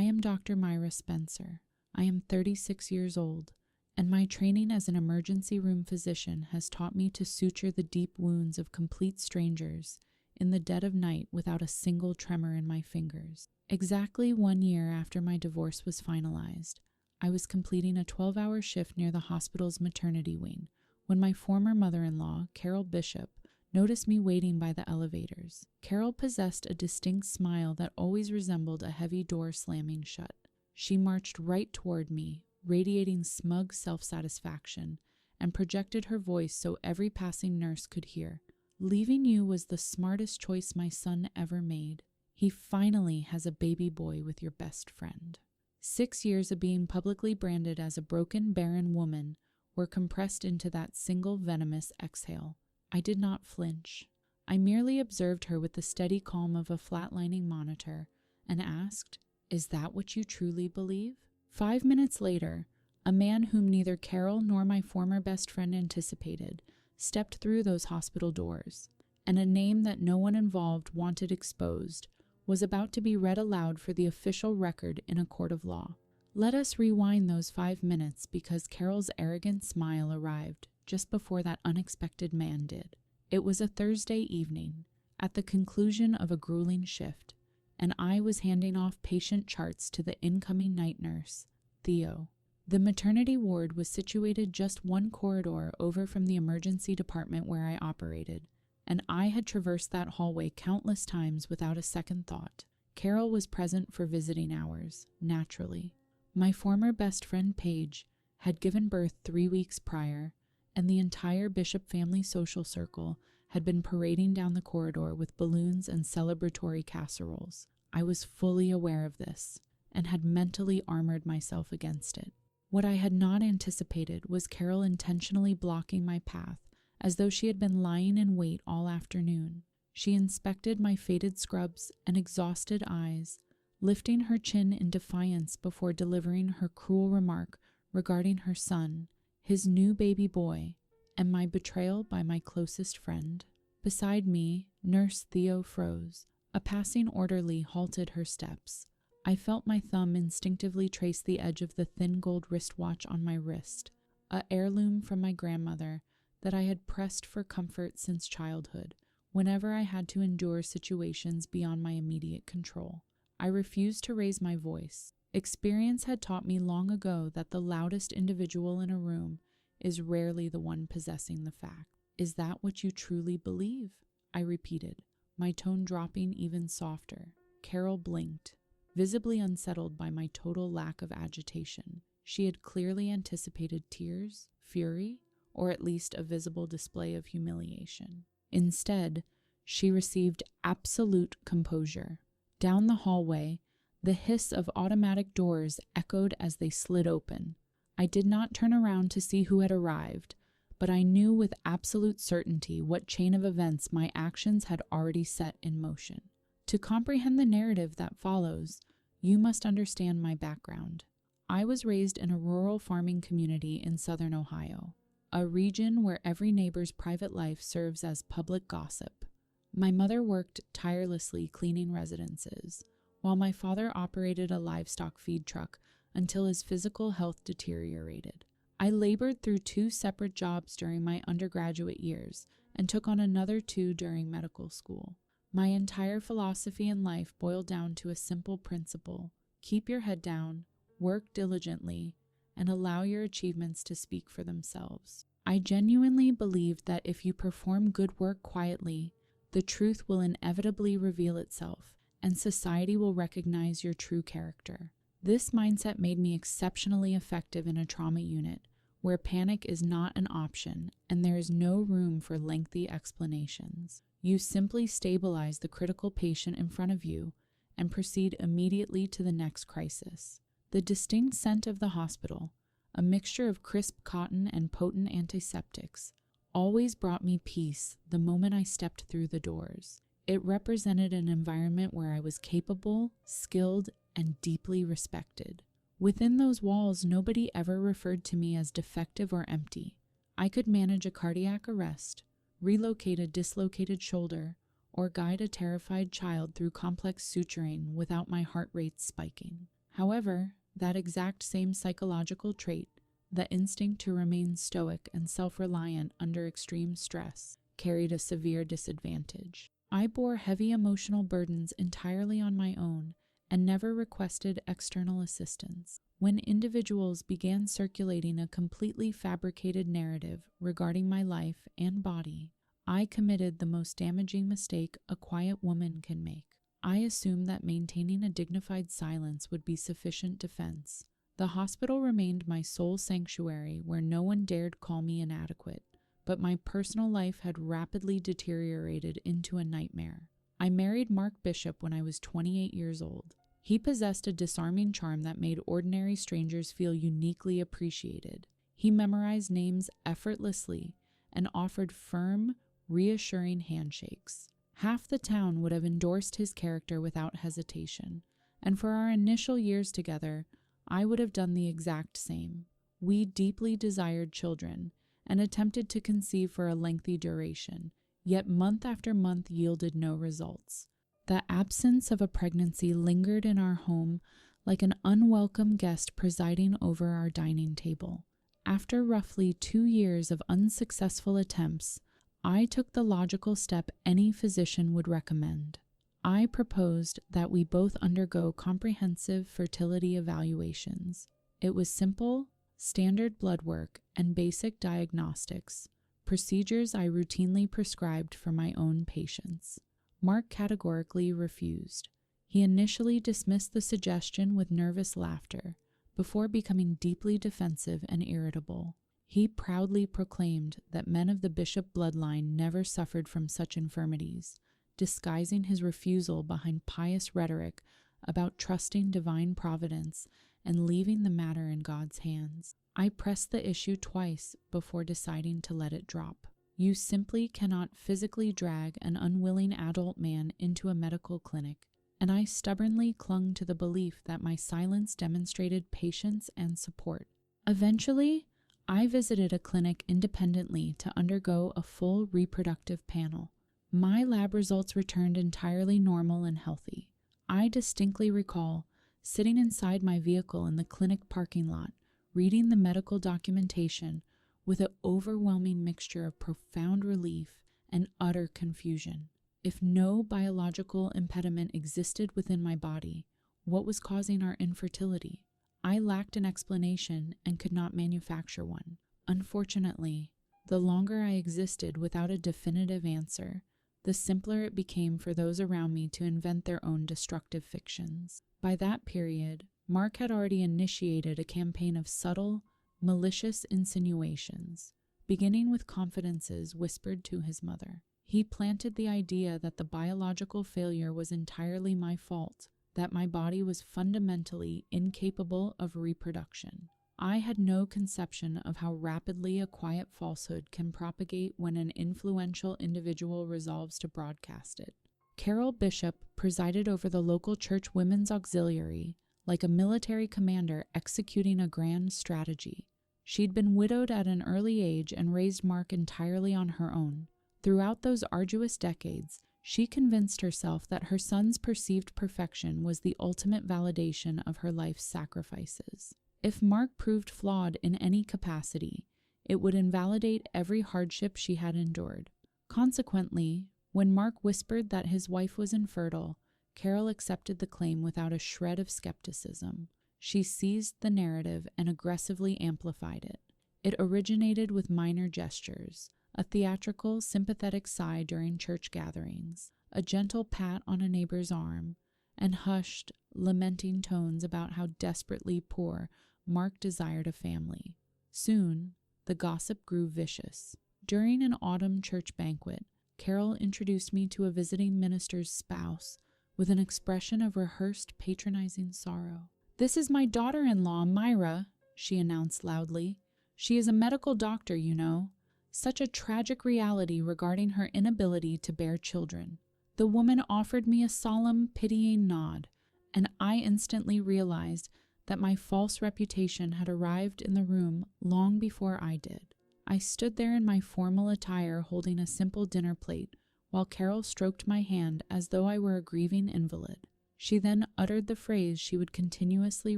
I am Dr. Myra Spencer. I am 36 years old, and my training as an emergency room physician has taught me to suture the deep wounds of complete strangers in the dead of night without a single tremor in my fingers. Exactly 1 year after my divorce was finalized, I was completing a 12-hour shift near the hospital's maternity wing when my former mother-in-law, Carol Bishop, noticed me waiting by the elevators. Carol possessed a distinct smile that always resembled a heavy door slamming shut. She marched right toward me, radiating smug self-satisfaction, and projected her voice so every passing nurse could hear. "Leaving you was the smartest choice my son ever made. He finally has a baby boy with your best friend." 6 years of being publicly branded as a broken, barren woman were compressed into that single venomous exhale. I did not flinch. I merely observed her with the steady calm of a flatlining monitor and asked, "Is that what you truly believe?" 5 minutes later, a man whom neither Carol nor my former best friend anticipated stepped through those hospital doors, and a name that no one involved wanted exposed was about to be read aloud for the official record in a court of law. Let us rewind those 5 minutes because Carol's arrogant smile arrived just before that unexpected man did. It was a Thursday evening, at the conclusion of a grueling shift, and I was handing off patient charts to the incoming night nurse, Theo. The maternity ward was situated just one corridor over from the emergency department where I operated, and I had traversed that hallway countless times without a second thought. Carol was present for visiting hours, naturally. My former best friend, Paige, had given birth 3 weeks prior, and the entire Bishop family social circle had been parading down the corridor with balloons and celebratory casseroles. I was fully aware of this, and had mentally armored myself against it. What I had not anticipated was Carol intentionally blocking my path, as though she had been lying in wait all afternoon. She inspected my faded scrubs and exhausted eyes, lifting her chin in defiance before delivering her cruel remark regarding her son, his new baby boy, and my betrayal by my closest friend. Beside me, Nurse Theo froze. A passing orderly halted her steps. I felt my thumb instinctively trace the edge of the thin gold wristwatch on my wrist, a heirloom from my grandmother that I had pressed for comfort since childhood, whenever I had to endure situations beyond my immediate control. I refused to raise my voice. Experience had taught me long ago that the loudest individual in a room is rarely the one possessing the fact. "Is that what you truly believe?" I repeated, my tone dropping even softer. Carol blinked, visibly unsettled by my total lack of agitation. She had clearly anticipated tears, fury, or at least a visible display of humiliation. Instead, she received absolute composure. Down the hallway, the hiss of automatic doors echoed as they slid open. I did not turn around to see who had arrived, but I knew with absolute certainty what chain of events my actions had already set in motion. To comprehend the narrative that follows, you must understand my background. I was raised in a rural farming community in southern Ohio, a region where every neighbor's private life serves as public gossip. My mother worked tirelessly cleaning residences, while my father operated a livestock feed truck until his physical health deteriorated. I labored through 2 separate jobs during my undergraduate years and took on another 2 during medical school. My entire philosophy in life boiled down to a simple principle: keep your head down, work diligently, and allow your achievements to speak for themselves. I genuinely believed that if you perform good work quietly, the truth will inevitably reveal itself, and society will recognize your true character. This mindset made me exceptionally effective in a trauma unit, where panic is not an option and there is no room for lengthy explanations. You simply stabilize the critical patient in front of you and proceed immediately to the next crisis. The distinct scent of the hospital, a mixture of crisp cotton and potent antiseptics, always brought me peace the moment I stepped through the doors. It represented an environment where I was capable, skilled, and deeply respected. Within those walls, nobody ever referred to me as defective or empty. I could manage a cardiac arrest, relocate a dislocated shoulder, or guide a terrified child through complex suturing without my heart rate spiking. However, that exact same psychological trait, the instinct to remain stoic and self-reliant under extreme stress, carried a severe disadvantage. I bore heavy emotional burdens entirely on my own and never requested external assistance. When individuals began circulating a completely fabricated narrative regarding my life and body, I committed the most damaging mistake a quiet woman can make. I assumed that maintaining a dignified silence would be sufficient defense. The hospital remained my sole sanctuary where no one dared call me inadequate, but my personal life had rapidly deteriorated into a nightmare. I married Mark Bishop when I was 28 years old. He possessed a disarming charm that made ordinary strangers feel uniquely appreciated. He memorized names effortlessly and offered firm, reassuring handshakes. Half the town would have endorsed his character without hesitation, and for our initial years together, I would have done the exact same. We deeply desired children and attempted to conceive for a lengthy duration, yet month after month yielded no results. The absence of a pregnancy lingered in our home like an unwelcome guest presiding over our dining table. After roughly 2 years of unsuccessful attempts, I took the logical step any physician would recommend. I proposed that we both undergo comprehensive fertility evaluations. It was simple, standard blood work, and basic diagnostics, procedures I routinely prescribed for my own patients. Mark categorically refused. He initially dismissed the suggestion with nervous laughter, before becoming deeply defensive and irritable. He proudly proclaimed that men of the Bishop bloodline never suffered from such infirmities, disguising his refusal behind pious rhetoric about trusting divine providence and leaving the matter in God's hands. I pressed the issue twice before deciding to let it drop. You simply cannot physically drag an unwilling adult man into a medical clinic, and I stubbornly clung to the belief that my silence demonstrated patience and support. Eventually, I visited a clinic independently to undergo a full reproductive panel. My lab results returned entirely normal and healthy. I distinctly recall sitting inside my vehicle in the clinic parking lot, reading the medical documentation with an overwhelming mixture of profound relief and utter confusion. If no biological impediment existed within my body, what was causing our infertility? I lacked an explanation and could not manufacture one. Unfortunately, the longer I existed without a definitive answer, the simpler it became for those around me to invent their own destructive fictions. By that period, Mark had already initiated a campaign of subtle, malicious insinuations, beginning with confidences whispered to his mother. He planted the idea that the biological failure was entirely my fault, that my body was fundamentally incapable of reproduction. I had no conception of how rapidly a quiet falsehood can propagate when an influential individual resolves to broadcast it. Carol Bishop presided over the local church women's auxiliary like a military commander executing a grand strategy. She'd been widowed at an early age and raised Mark entirely on her own. Throughout those arduous decades, she convinced herself that her son's perceived perfection was the ultimate validation of her life's sacrifices. If Mark proved flawed in any capacity, it would invalidate every hardship she had endured. Consequently, when Mark whispered that his wife was infertile, Carol accepted the claim without a shred of skepticism. She seized the narrative and aggressively amplified it. It originated with minor gestures, a theatrical, sympathetic sigh during church gatherings, a gentle pat on a neighbor's arm, and hushed, lamenting tones about how desperately poor Mark desired a family. Soon, the gossip grew vicious. During an autumn church banquet, Carol introduced me to a visiting minister's spouse with an expression of rehearsed, patronizing sorrow. "This is my daughter-in-law, Myra," she announced loudly. "She is a medical doctor, you know. Such a tragic reality regarding her inability to bear children." The woman offered me a solemn, pitying nod, and I instantly realized that my false reputation had arrived in the room long before I did. I stood there in my formal attire holding a simple dinner plate, while Carol stroked my hand as though I were a grieving invalid. She then uttered the phrase she would continuously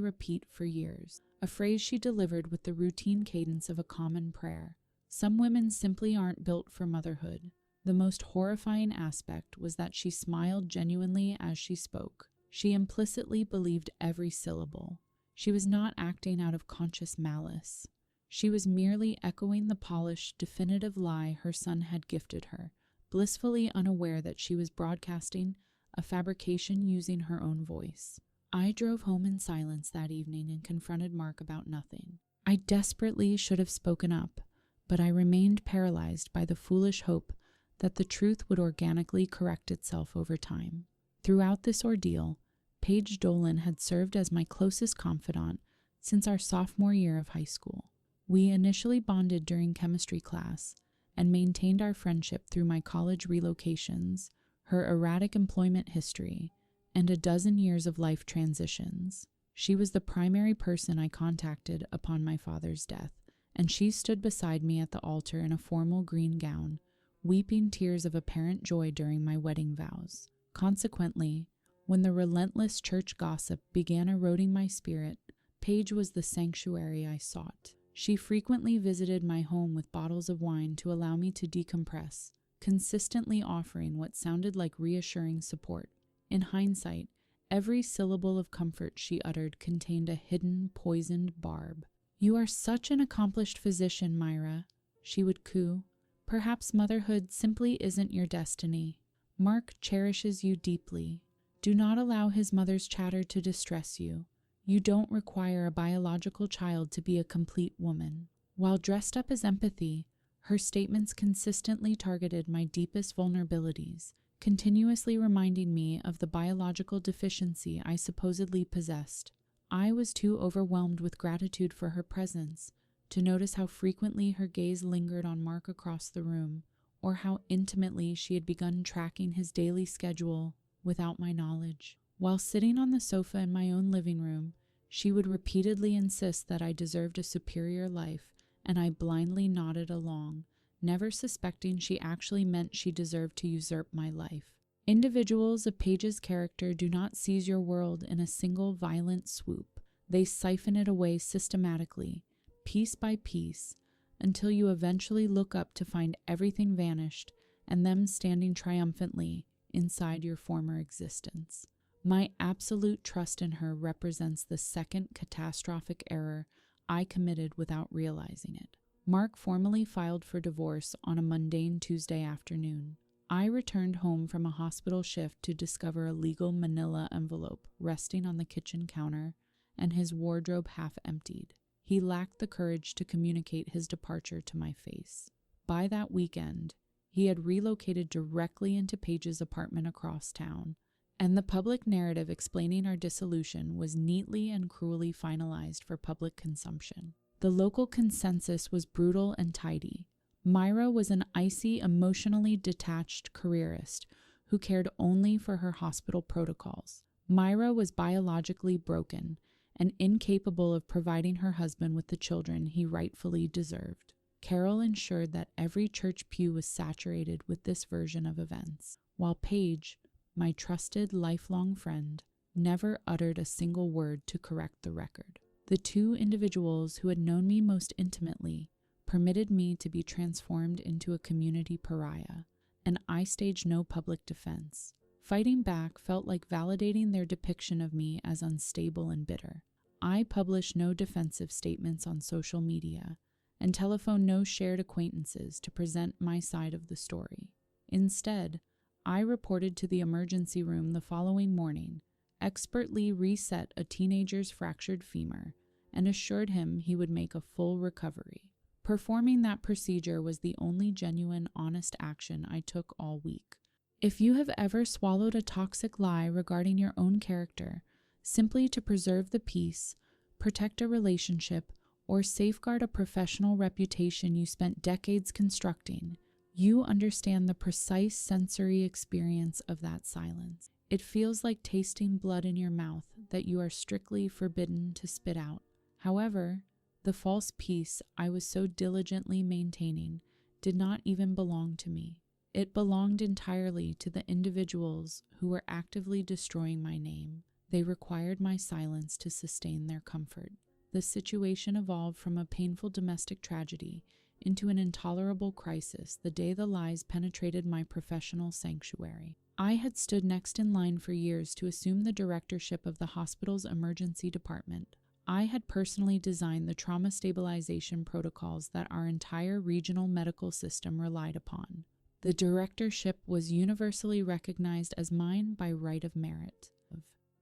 repeat for years, a phrase she delivered with the routine cadence of a common prayer. Some women simply aren't built for motherhood. The most horrifying aspect was that she smiled genuinely as she spoke. She implicitly believed every syllable. She was not acting out of conscious malice. She was merely echoing the polished, definitive lie her son had gifted her, blissfully unaware that she was broadcasting a fabrication using her own voice. I drove home in silence that evening and confronted Mark about nothing. I desperately should have spoken up, but I remained paralyzed by the foolish hope that the truth would organically correct itself over time. Throughout this ordeal, Paige Dolan had served as my closest confidant since our sophomore year of high school. We initially bonded during chemistry class and maintained our friendship through my college relocations, her erratic employment history, and a dozen years of life transitions. She was the primary person I contacted upon my father's death, and she stood beside me at the altar in a formal green gown, weeping tears of apparent joy during my wedding vows. Consequently, when the relentless church gossip began eroding my spirit, Paige was the sanctuary I sought. She frequently visited my home with bottles of wine to allow me to decompress, consistently offering what sounded like reassuring support. In hindsight, every syllable of comfort she uttered contained a hidden, poisoned barb. "You are such an accomplished physician, Myra," she would coo. "Perhaps motherhood simply isn't your destiny. Mark cherishes you deeply. Do not allow his mother's chatter to distress you. You don't require a biological child to be a complete woman." While dressed up as empathy, her statements consistently targeted my deepest vulnerabilities, continuously reminding me of the biological deficiency I supposedly possessed. I was too overwhelmed with gratitude for her presence to notice how frequently her gaze lingered on Mark across the room, or how intimately she had begun tracking his daily schedule without my knowledge. While sitting on the sofa in my own living room, she would repeatedly insist that I deserved a superior life, and I blindly nodded along, never suspecting she actually meant she deserved to usurp my life. Individuals of Paige's character do not seize your world in a single violent swoop. They siphon it away systematically, piece by piece, until you eventually look up to find everything vanished and them standing triumphantly inside your former existence. My absolute trust in her represents the second catastrophic error I committed without realizing it. Mark formally filed for divorce on a mundane Tuesday afternoon. I returned home from a hospital shift to discover a legal manila envelope resting on the kitchen counter and his wardrobe half emptied. He lacked the courage to communicate his departure to my face. By that weekend, he had relocated directly into Paige's apartment across town, and the public narrative explaining our dissolution was neatly and cruelly finalized for public consumption. The local consensus was brutal and tidy. Myra was an icy, emotionally detached careerist who cared only for her hospital protocols. Myra was biologically broken and incapable of providing her husband with the children he rightfully deserved. Carol ensured that every church pew was saturated with this version of events, while Paige, my trusted lifelong friend, never uttered a single word to correct the record. The two individuals who had known me most intimately permitted me to be transformed into a community pariah, and I staged no public defense. Fighting back felt like validating their depiction of me as unstable and bitter. I published no defensive statements on social media and telephoned no shared acquaintances to present my side of the story. Instead, I reported to the emergency room the following morning, expertly reset a teenager's fractured femur, and assured him he would make a full recovery. Performing that procedure was the only genuine, honest action I took all week. If you have ever swallowed a toxic lie regarding your own character, simply to preserve the peace, protect a relationship, or safeguard a professional reputation you spent decades constructing, you understand the precise sensory experience of that silence. It feels like tasting blood in your mouth that you are strictly forbidden to spit out. However, the false peace I was so diligently maintaining did not even belong to me. It belonged entirely to the individuals who were actively destroying my name. They required my silence to sustain their comfort. The situation evolved from a painful domestic tragedy into an intolerable crisis the day the lies penetrated my professional sanctuary. I had stood next in line for years to assume the directorship of the hospital's emergency department. I had personally designed the trauma stabilization protocols that our entire regional medical system relied upon. The directorship was universally recognized as mine by right of merit.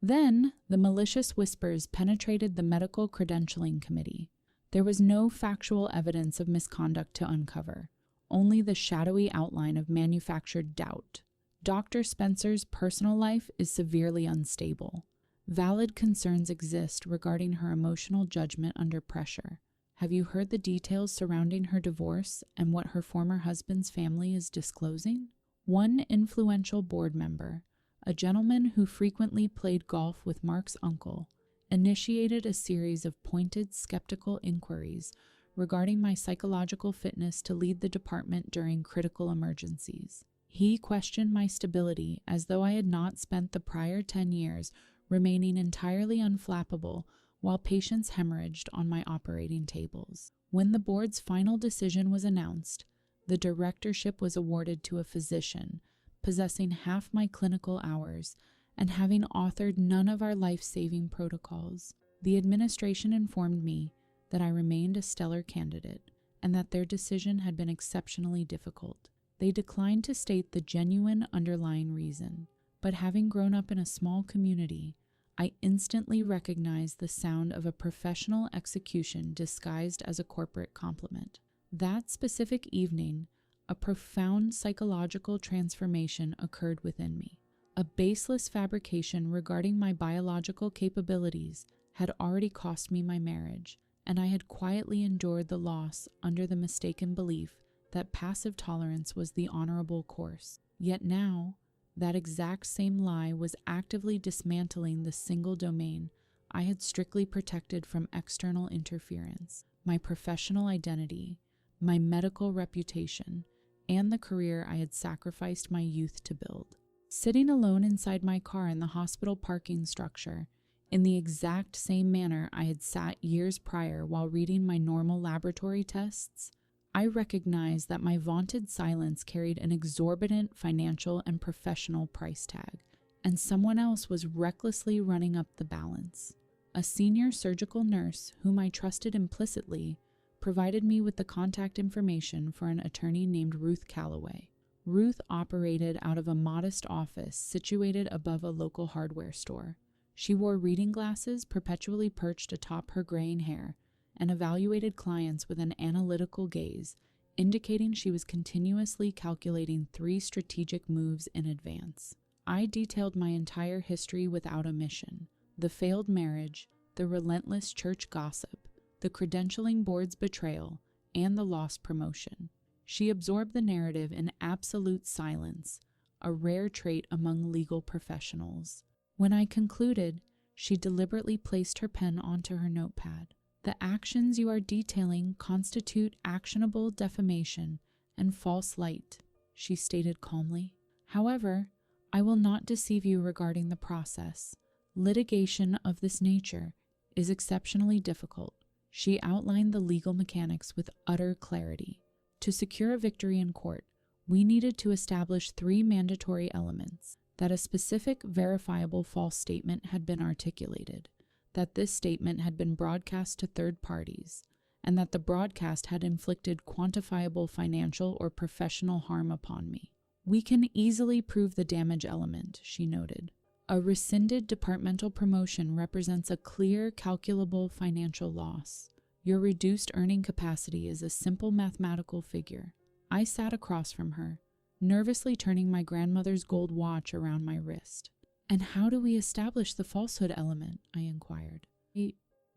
Then, the malicious whispers penetrated the medical credentialing committee. There was no factual evidence of misconduct to uncover, only the shadowy outline of manufactured doubt. Dr. Spencer's personal life is severely unstable. Valid concerns exist regarding her emotional judgment under pressure. Have you heard the details surrounding her divorce and what her former husband's family is disclosing? One influential board member, a gentleman who frequently played golf with Mark's uncle, initiated a series of pointed, skeptical inquiries regarding my psychological fitness to lead the department during critical emergencies. He questioned my stability as though I had not spent the prior 10 years remaining entirely unflappable while patients hemorrhaged on my operating tables. When the board's final decision was announced, the directorship was awarded to a physician possessing half my clinical hours and having authored none of our life-saving protocols. The administration informed me that I remained a stellar candidate and that their decision had been exceptionally difficult. They declined to state the genuine underlying reason, but having grown up in a small community, I instantly recognized the sound of a professional execution disguised as a corporate compliment. That specific evening, a profound psychological transformation occurred within me. A baseless fabrication regarding my biological capabilities had already cost me my marriage, and I had quietly endured the loss under the mistaken belief that passive tolerance was the honorable course. Yet now, that exact same lie was actively dismantling the single domain I had strictly protected from external interference: my professional identity, my medical reputation, and the career I had sacrificed my youth to build. Sitting alone inside my car in the hospital parking structure, in the exact same manner I had sat years prior while reading my normal laboratory tests, I recognized that my vaunted silence carried an exorbitant financial and professional price tag, and someone else was recklessly running up the balance. A senior surgical nurse, whom I trusted implicitly, provided me with the contact information for an attorney named Ruth Calloway. Ruth operated out of a modest office situated above a local hardware store. She wore reading glasses perpetually perched atop her graying hair and evaluated clients with an analytical gaze, indicating she was continuously calculating 3 strategic moves in advance. I detailed my entire history without omission: the failed marriage, the relentless church gossip, the credentialing board's betrayal, and the lost promotion. She absorbed the narrative in absolute silence, a rare trait among legal professionals. When I concluded, she deliberately placed her pen onto her notepad. "The actions you are detailing constitute actionable defamation and false light," she stated calmly. "However, I will not deceive you regarding the process. Litigation of this nature is exceptionally difficult." She outlined the legal mechanics with utter clarity. To secure a victory in court, we needed to establish 3 mandatory elements: that a specific, verifiable false statement had been articulated, that this statement had been broadcast to third parties, and that the broadcast had inflicted quantifiable financial or professional harm upon me. "We can easily prove the damage element," she noted. "A rescinded departmental promotion represents a clear, calculable financial loss. Your reduced earning capacity is a simple mathematical figure." I sat across from her, nervously turning my grandmother's gold watch around my wrist. "And how do we establish the falsehood element?" I inquired.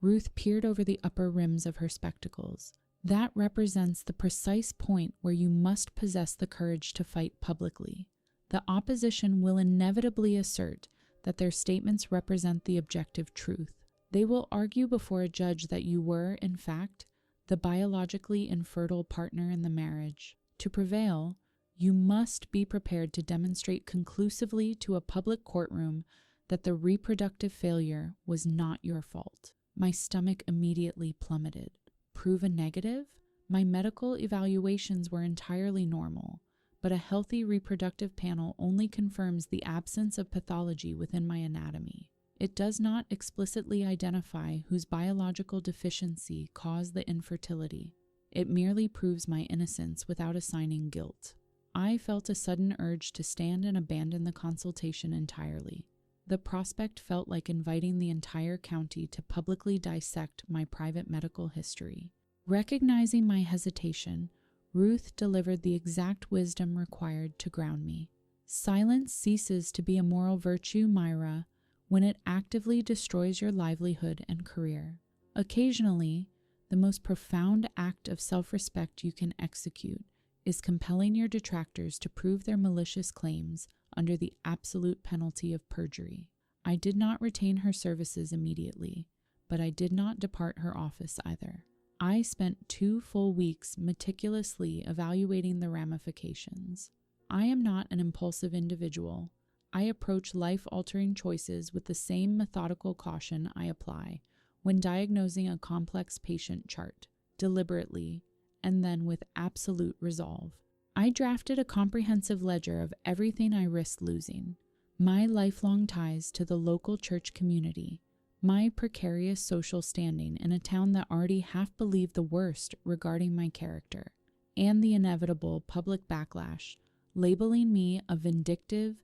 Ruth peered over the upper rims of her spectacles. "That represents the precise point where you must possess the courage to fight publicly. The opposition will inevitably assert that their statements represent the objective truth. They will argue before a judge that you were, in fact, the biologically infertile partner in the marriage. To prevail, You must be prepared to demonstrate conclusively to a public courtroom that the reproductive failure was not your fault. My stomach immediately plummeted. Proven negative? My medical evaluations were entirely normal, but a healthy reproductive panel only confirms the absence of pathology within my anatomy. It does not explicitly identify whose biological deficiency caused the infertility. It merely proves my innocence without assigning guilt. I felt a sudden urge to stand and abandon the consultation entirely. The prospect felt like inviting the entire county to publicly dissect my private medical history. Recognizing my hesitation, Ruth delivered the exact wisdom required to ground me. Silence ceases to be a moral virtue, Myra, when it actively destroys your livelihood and career. Occasionally, the most profound act of self-respect you can execute is compelling your detractors to prove their malicious claims under the absolute penalty of perjury. I did not retain her services immediately, but I did not depart her office either. I spent 2 full weeks meticulously evaluating the ramifications. I am not an impulsive individual. I approach life-altering choices with the same methodical caution I apply when diagnosing a complex patient chart, deliberately, and then with absolute resolve. I drafted a comprehensive ledger of everything I risked losing: my lifelong ties to the local church community, my precarious social standing in a town that already half believed the worst regarding my character, and the inevitable public backlash, labeling me a vindictive,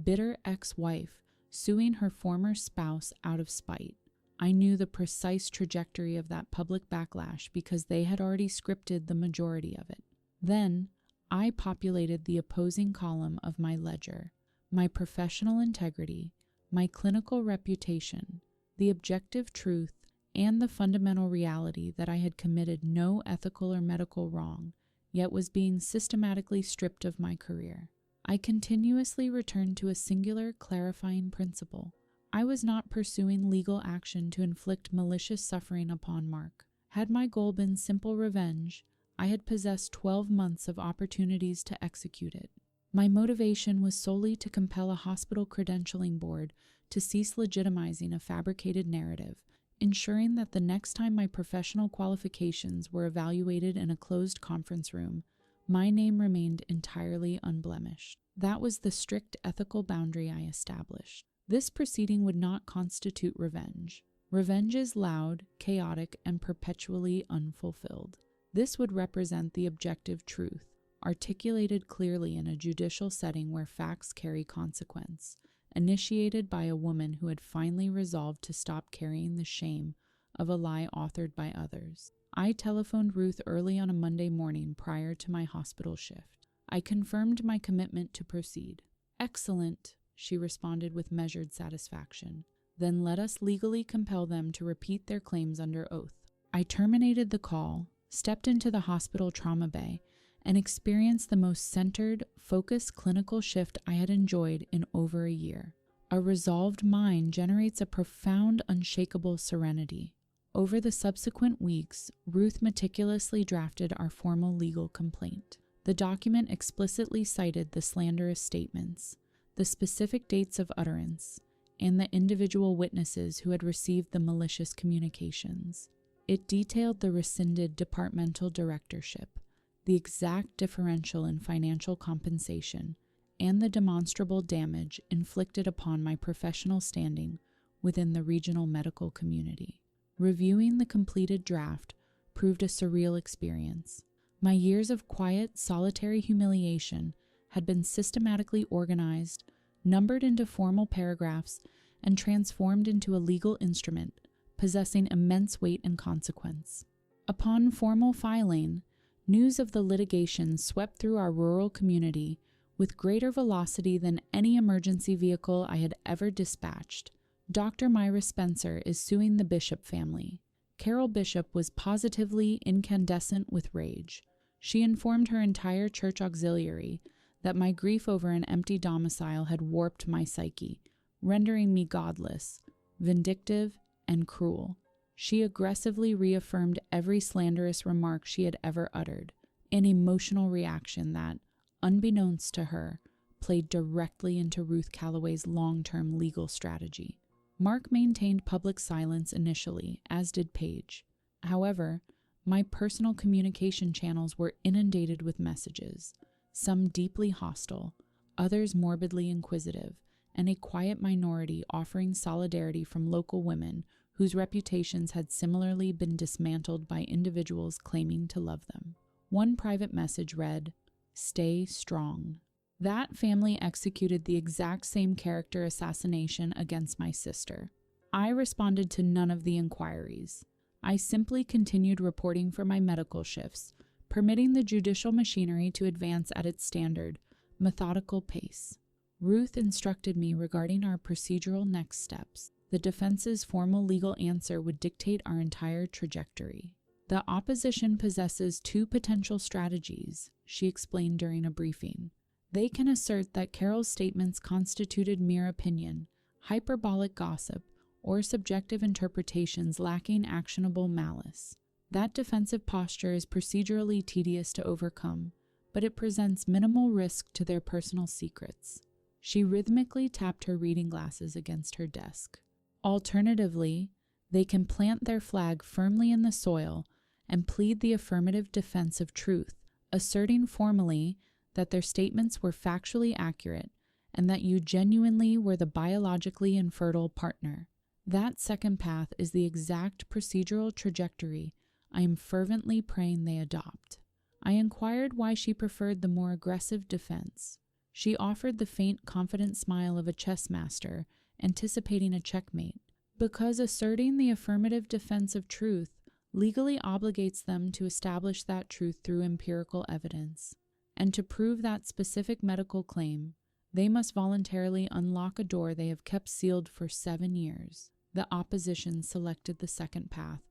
bitter ex-wife suing her former spouse out of spite. I knew the precise trajectory of that public backlash because they had already scripted the majority of it. Then, I populated the opposing column of my ledger: my professional integrity, my clinical reputation, the objective truth, and the fundamental reality that I had committed no ethical or medical wrong, yet was being systematically stripped of my career. I continuously returned to a singular clarifying principle. I was not pursuing legal action to inflict malicious suffering upon Mark. Had my goal been simple revenge, I had possessed 12 months of opportunities to execute it. My motivation was solely to compel a hospital credentialing board to cease legitimizing a fabricated narrative, ensuring that the next time my professional qualifications were evaluated in a closed conference room, my name remained entirely unblemished. That was the strict ethical boundary I established. This proceeding would not constitute revenge. Revenge is loud, chaotic, and perpetually unfulfilled. This would represent the objective truth, articulated clearly in a judicial setting where facts carry consequence, initiated by a woman who had finally resolved to stop carrying the shame of a lie authored by others. I telephoned Ruth early on a Monday morning prior to my hospital shift. I confirmed my commitment to proceed. "Excellent," she responded with measured satisfaction. "Then let us legally compel them to repeat their claims under oath." I terminated the call, stepped into the hospital trauma bay, and experienced the most centered, focused clinical shift I had enjoyed in over a year. A resolved mind generates a profound, unshakable serenity. Over the subsequent weeks, Ruth meticulously drafted our formal legal complaint. The document explicitly cited the slanderous statements, the specific dates of utterance, and the individual witnesses who had received the malicious communications. It detailed the rescinded departmental directorship, the exact differential in financial compensation, and the demonstrable damage inflicted upon my professional standing within the regional medical community. Reviewing the completed draft proved a surreal experience. My years of quiet, solitary humiliation had been systematically organized, numbered into formal paragraphs, and transformed into a legal instrument possessing immense weight and consequence. Upon formal filing, news of the litigation swept through our rural community with greater velocity than any emergency vehicle I had ever dispatched. Dr. Myra Spencer is suing the Bishop family. Carol Bishop was positively incandescent with rage. She informed her entire church auxiliary that my grief over an empty domicile had warped my psyche, rendering me godless, vindictive, and cruel. She aggressively reaffirmed every slanderous remark she had ever uttered, an emotional reaction that, unbeknownst to her, played directly into Ruth Calloway's long-term legal strategy. Mark maintained public silence initially, as did Paige. However, my personal communication channels were inundated with messages, some deeply hostile, others morbidly inquisitive, and a quiet minority offering solidarity from local women whose reputations had similarly been dismantled by individuals claiming to love them. One private message read, "Stay strong." That family executed the exact same character assassination against my sister. I responded to none of the inquiries. I simply continued reporting for my medical shifts, permitting the judicial machinery to advance at its standard, methodical pace. Ruth instructed me regarding our procedural next steps. The defense's formal legal answer would dictate our entire trajectory. The opposition possesses two potential strategies, she explained during a briefing. They can assert that Carol's statements constituted mere opinion, hyperbolic gossip, or subjective interpretations lacking actionable malice. That defensive posture is procedurally tedious to overcome, but it presents minimal risk to their personal secrets. She rhythmically tapped her reading glasses against her desk. Alternatively, they can plant their flag firmly in the soil and plead the affirmative defense of truth, asserting formally that their statements were factually accurate and that you genuinely were the biologically infertile partner. That second path is the exact procedural trajectory I am fervently praying they adopt. I inquired why she preferred the more aggressive defense. She offered the faint, confident smile of a chess master, anticipating a checkmate. Because asserting the affirmative defense of truth legally obligates them to establish that truth through empirical evidence. And to prove that specific medical claim, they must voluntarily unlock a door they have kept sealed for 7 years. The opposition selected the second path,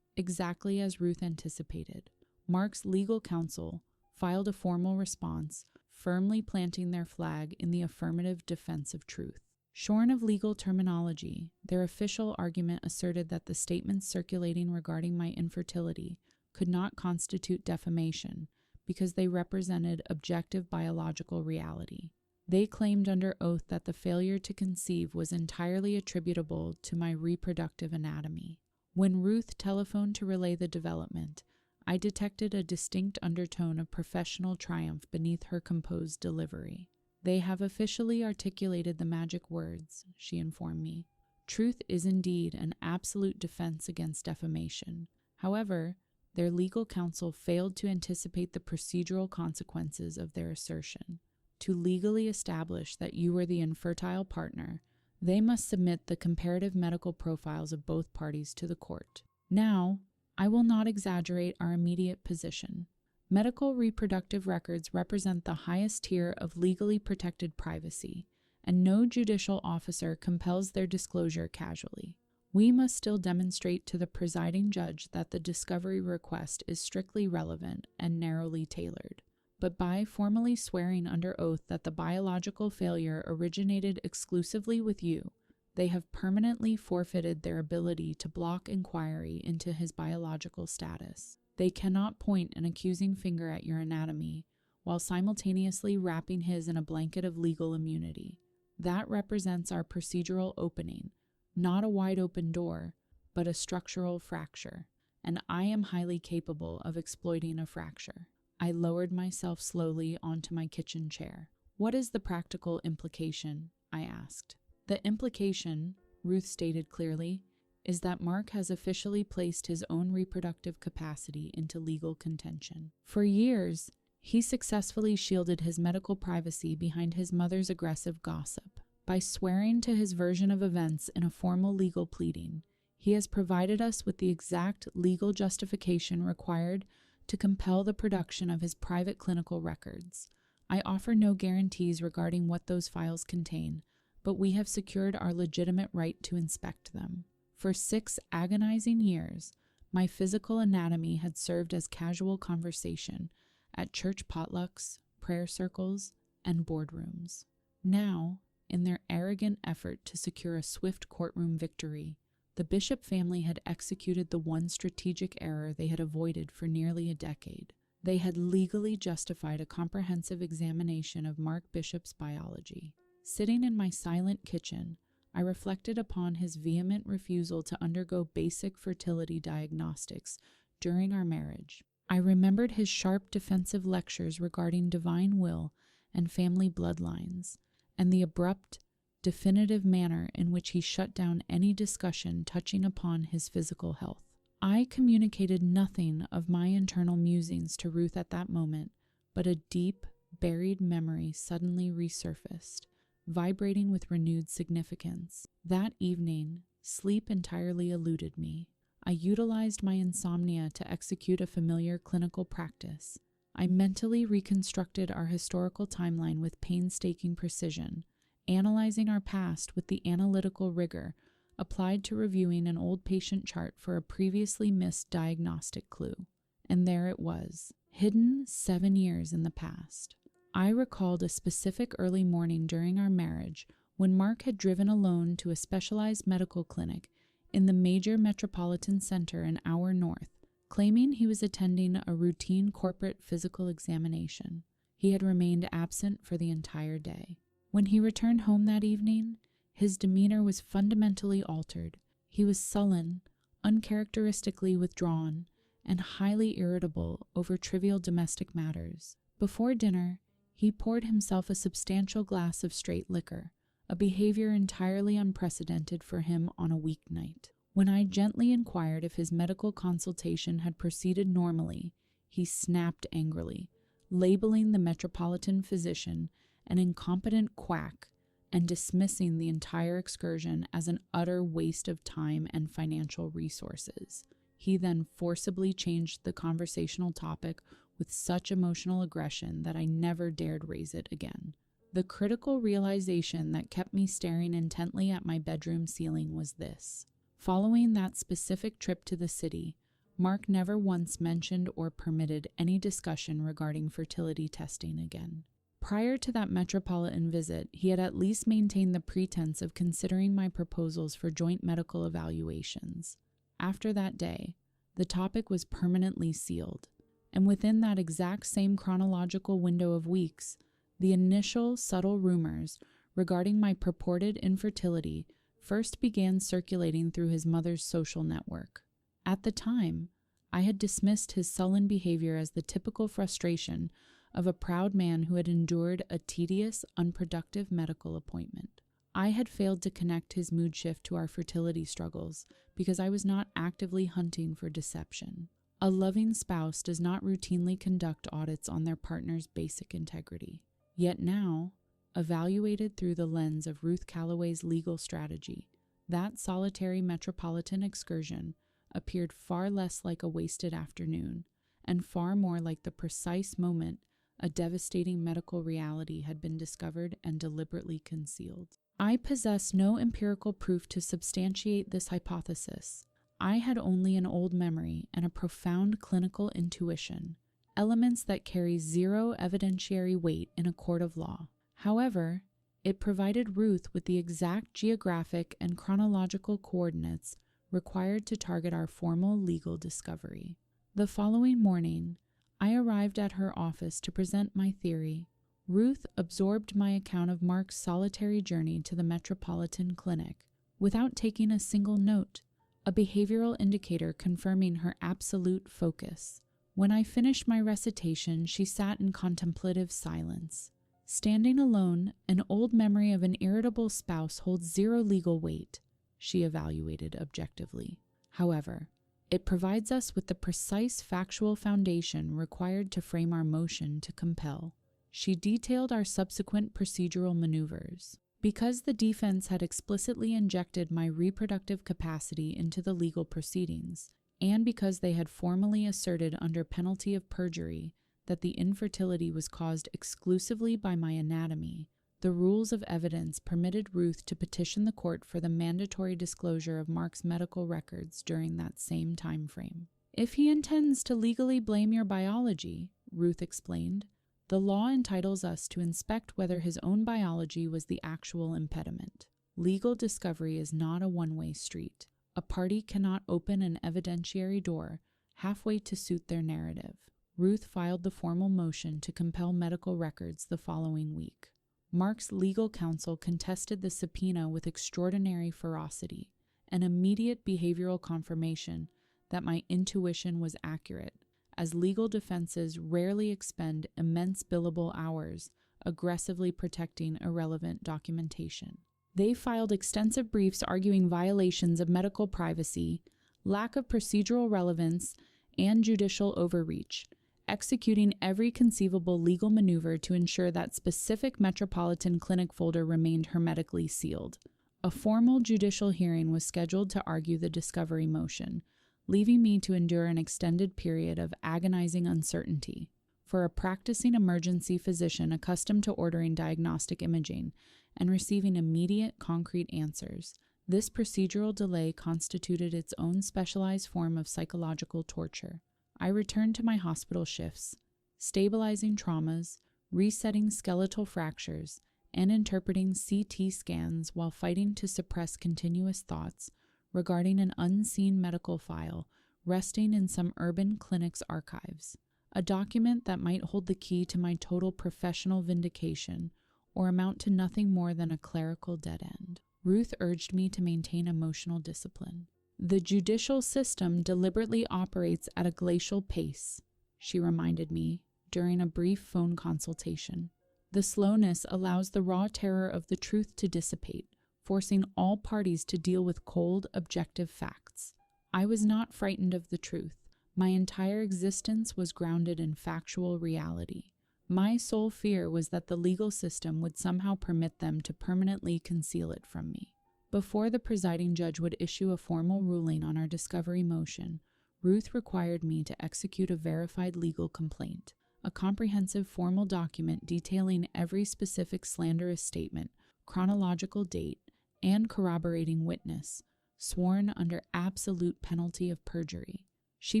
exactly as Ruth anticipated. Mark's legal counsel filed a formal response, firmly planting their flag in the affirmative defense of truth. Shorn of legal terminology, their official argument asserted that the statements circulating regarding my infertility could not constitute defamation because they represented objective biological reality. They claimed under oath that the failure to conceive was entirely attributable to my reproductive anatomy. When Ruth telephoned to relay the development, I detected a distinct undertone of professional triumph beneath her composed delivery. They have officially articulated the magic words, she informed me. Truth is indeed an absolute defense against defamation. However, their legal counsel failed to anticipate the procedural consequences of their assertion. To legally establish that you were the infertile partner, they must submit the comparative medical profiles of both parties to the court. Now, I will not exaggerate our immediate position. Medical reproductive records represent the highest tier of legally protected privacy, and no judicial officer compels their disclosure casually. We must still demonstrate to the presiding judge that the discovery request is strictly relevant and narrowly tailored. But by formally swearing under oath that the biological failure originated exclusively with you, they have permanently forfeited their ability to block inquiry into his biological status. They cannot point an accusing finger at your anatomy while simultaneously wrapping his in a blanket of legal immunity. That represents our procedural opening, not a wide open door, but a structural fracture, and I am highly capable of exploiting a fracture. I lowered myself slowly onto my kitchen chair. What is the practical implication? I asked. The implication, Ruth stated clearly, is that Mark has officially placed his own reproductive capacity into legal contention. For years, he successfully shielded his medical privacy behind his mother's aggressive gossip. By swearing to his version of events in a formal legal pleading, he has provided us with the exact legal justification required to compel the production of his private clinical records. I offer no guarantees regarding what those files contain, but we have secured our legitimate right to inspect them. For 6 agonizing years, my physical anatomy had served as casual conversation at church potlucks, prayer circles, and boardrooms. Now, in their arrogant effort to secure a swift courtroom victory, the Bishop family had executed the one strategic error they had avoided for nearly a decade. They had legally justified a comprehensive examination of Mark Bishop's biology. Sitting in my silent kitchen, I reflected upon his vehement refusal to undergo basic fertility diagnostics during our marriage. I remembered his sharp defensive lectures regarding divine will and family bloodlines, and the abrupt, definitive manner in which he shut down any discussion touching upon his physical health. I communicated nothing of my internal musings to Ruth at that moment, but a deep, buried memory suddenly resurfaced, vibrating with renewed significance. That evening, sleep entirely eluded me. I utilized my insomnia to execute a familiar clinical practice. I mentally reconstructed our historical timeline with painstaking precision, analyzing our past with the analytical rigor applied to reviewing an old patient chart for a previously missed diagnostic clue. And there it was, hidden 7 years in the past. I recalled a specific early morning during our marriage when Mark had driven alone to a specialized medical clinic in the major metropolitan center an hour north, claiming he was attending a routine corporate physical examination. He had remained absent for the entire day. When he returned home that evening, his demeanor was fundamentally altered. He was sullen, uncharacteristically withdrawn, and highly irritable over trivial domestic matters. Before dinner, he poured himself a substantial glass of straight liquor, a behavior entirely unprecedented for him on a weeknight. When I gently inquired if his medical consultation had proceeded normally, he snapped angrily, labeling the metropolitan physician an incompetent quack and dismissing the entire excursion as an utter waste of time and financial resources. He then forcibly changed the conversational topic with such emotional aggression that I never dared raise it again. The critical realization that kept me staring intently at my bedroom ceiling was this. Following that specific trip to the city, Mark never once mentioned or permitted any discussion regarding fertility testing again. Prior to that metropolitan visit, he had at least maintained the pretense of considering my proposals for joint medical evaluations. After that day, the topic was permanently sealed, and within that exact same chronological window of weeks, the initial subtle rumors regarding my purported infertility first began circulating through his mother's social network. At the time, I had dismissed his sullen behavior as the typical frustration of a proud man who had endured a tedious, unproductive medical appointment. I had failed to connect his mood shift to our fertility struggles because I was not actively hunting for deception. A loving spouse does not routinely conduct audits on their partner's basic integrity. Yet now, evaluated through the lens of Ruth Calloway's legal strategy, that solitary metropolitan excursion appeared far less like a wasted afternoon and far more like the precise moment a devastating medical reality had been discovered and deliberately concealed. I possess no empirical proof to substantiate this hypothesis. I had only an old memory and a profound clinical intuition, elements that carry zero evidentiary weight in a court of law. However, it provided Ruth with the exact geographic and chronological coordinates required to target our formal legal discovery. The following morning, I arrived at her office to present my theory. Ruth absorbed my account of Mark's solitary journey to the Metropolitan Clinic without taking a single note, a behavioral indicator confirming her absolute focus. When I finished my recitation, she sat in contemplative silence. Standing alone, an old memory of an irritable spouse holds zero legal weight, she evaluated objectively. However, it provides us with the precise factual foundation required to frame our motion to compel. She detailed our subsequent procedural maneuvers. Because the defense had explicitly injected my reproductive capacity into the legal proceedings, and because they had formally asserted under penalty of perjury that the infertility was caused exclusively by my anatomy, the rules of evidence permitted Ruth to petition the court for the mandatory disclosure of Mark's medical records during that same time frame. If he intends to legally blame your biology, Ruth explained, the law entitles us to inspect whether his own biology was the actual impediment. Legal discovery is not a one-way street. A party cannot open an evidentiary door halfway to suit their narrative. Ruth filed the formal motion to compel medical records the following week. Mark's legal counsel contested the subpoena with extraordinary ferocity, an immediate behavioral confirmation that my intuition was accurate, as legal defenses rarely expend immense billable hours aggressively protecting irrelevant documentation. They filed extensive briefs arguing violations of medical privacy, lack of procedural relevance, and judicial overreach, executing every conceivable legal maneuver to ensure that specific Metropolitan Clinic folder remained hermetically sealed. A formal judicial hearing was scheduled to argue the discovery motion, leaving me to endure an extended period of agonizing uncertainty. For a practicing emergency physician accustomed to ordering diagnostic imaging and receiving immediate, concrete answers, this procedural delay constituted its own specialized form of psychological torture. I returned to my hospital shifts, stabilizing traumas, resetting skeletal fractures, and interpreting CT scans while fighting to suppress continuous thoughts regarding an unseen medical file resting in some urban clinic's archives, a document that might hold the key to my total professional vindication or amount to nothing more than a clerical dead end. Ruth urged me to maintain emotional discipline. The judicial system deliberately operates at a glacial pace, she reminded me during a brief phone consultation. The slowness allows the raw terror of the truth to dissipate, forcing all parties to deal with cold, objective facts. I was not frightened of the truth. My entire existence was grounded in factual reality. My sole fear was that the legal system would somehow permit them to permanently conceal it from me. Before the presiding judge would issue a formal ruling on our discovery motion, Ruth required me to execute a verified legal complaint, a comprehensive formal document detailing every specific slanderous statement, chronological date, and corroborating witness, sworn under absolute penalty of perjury. She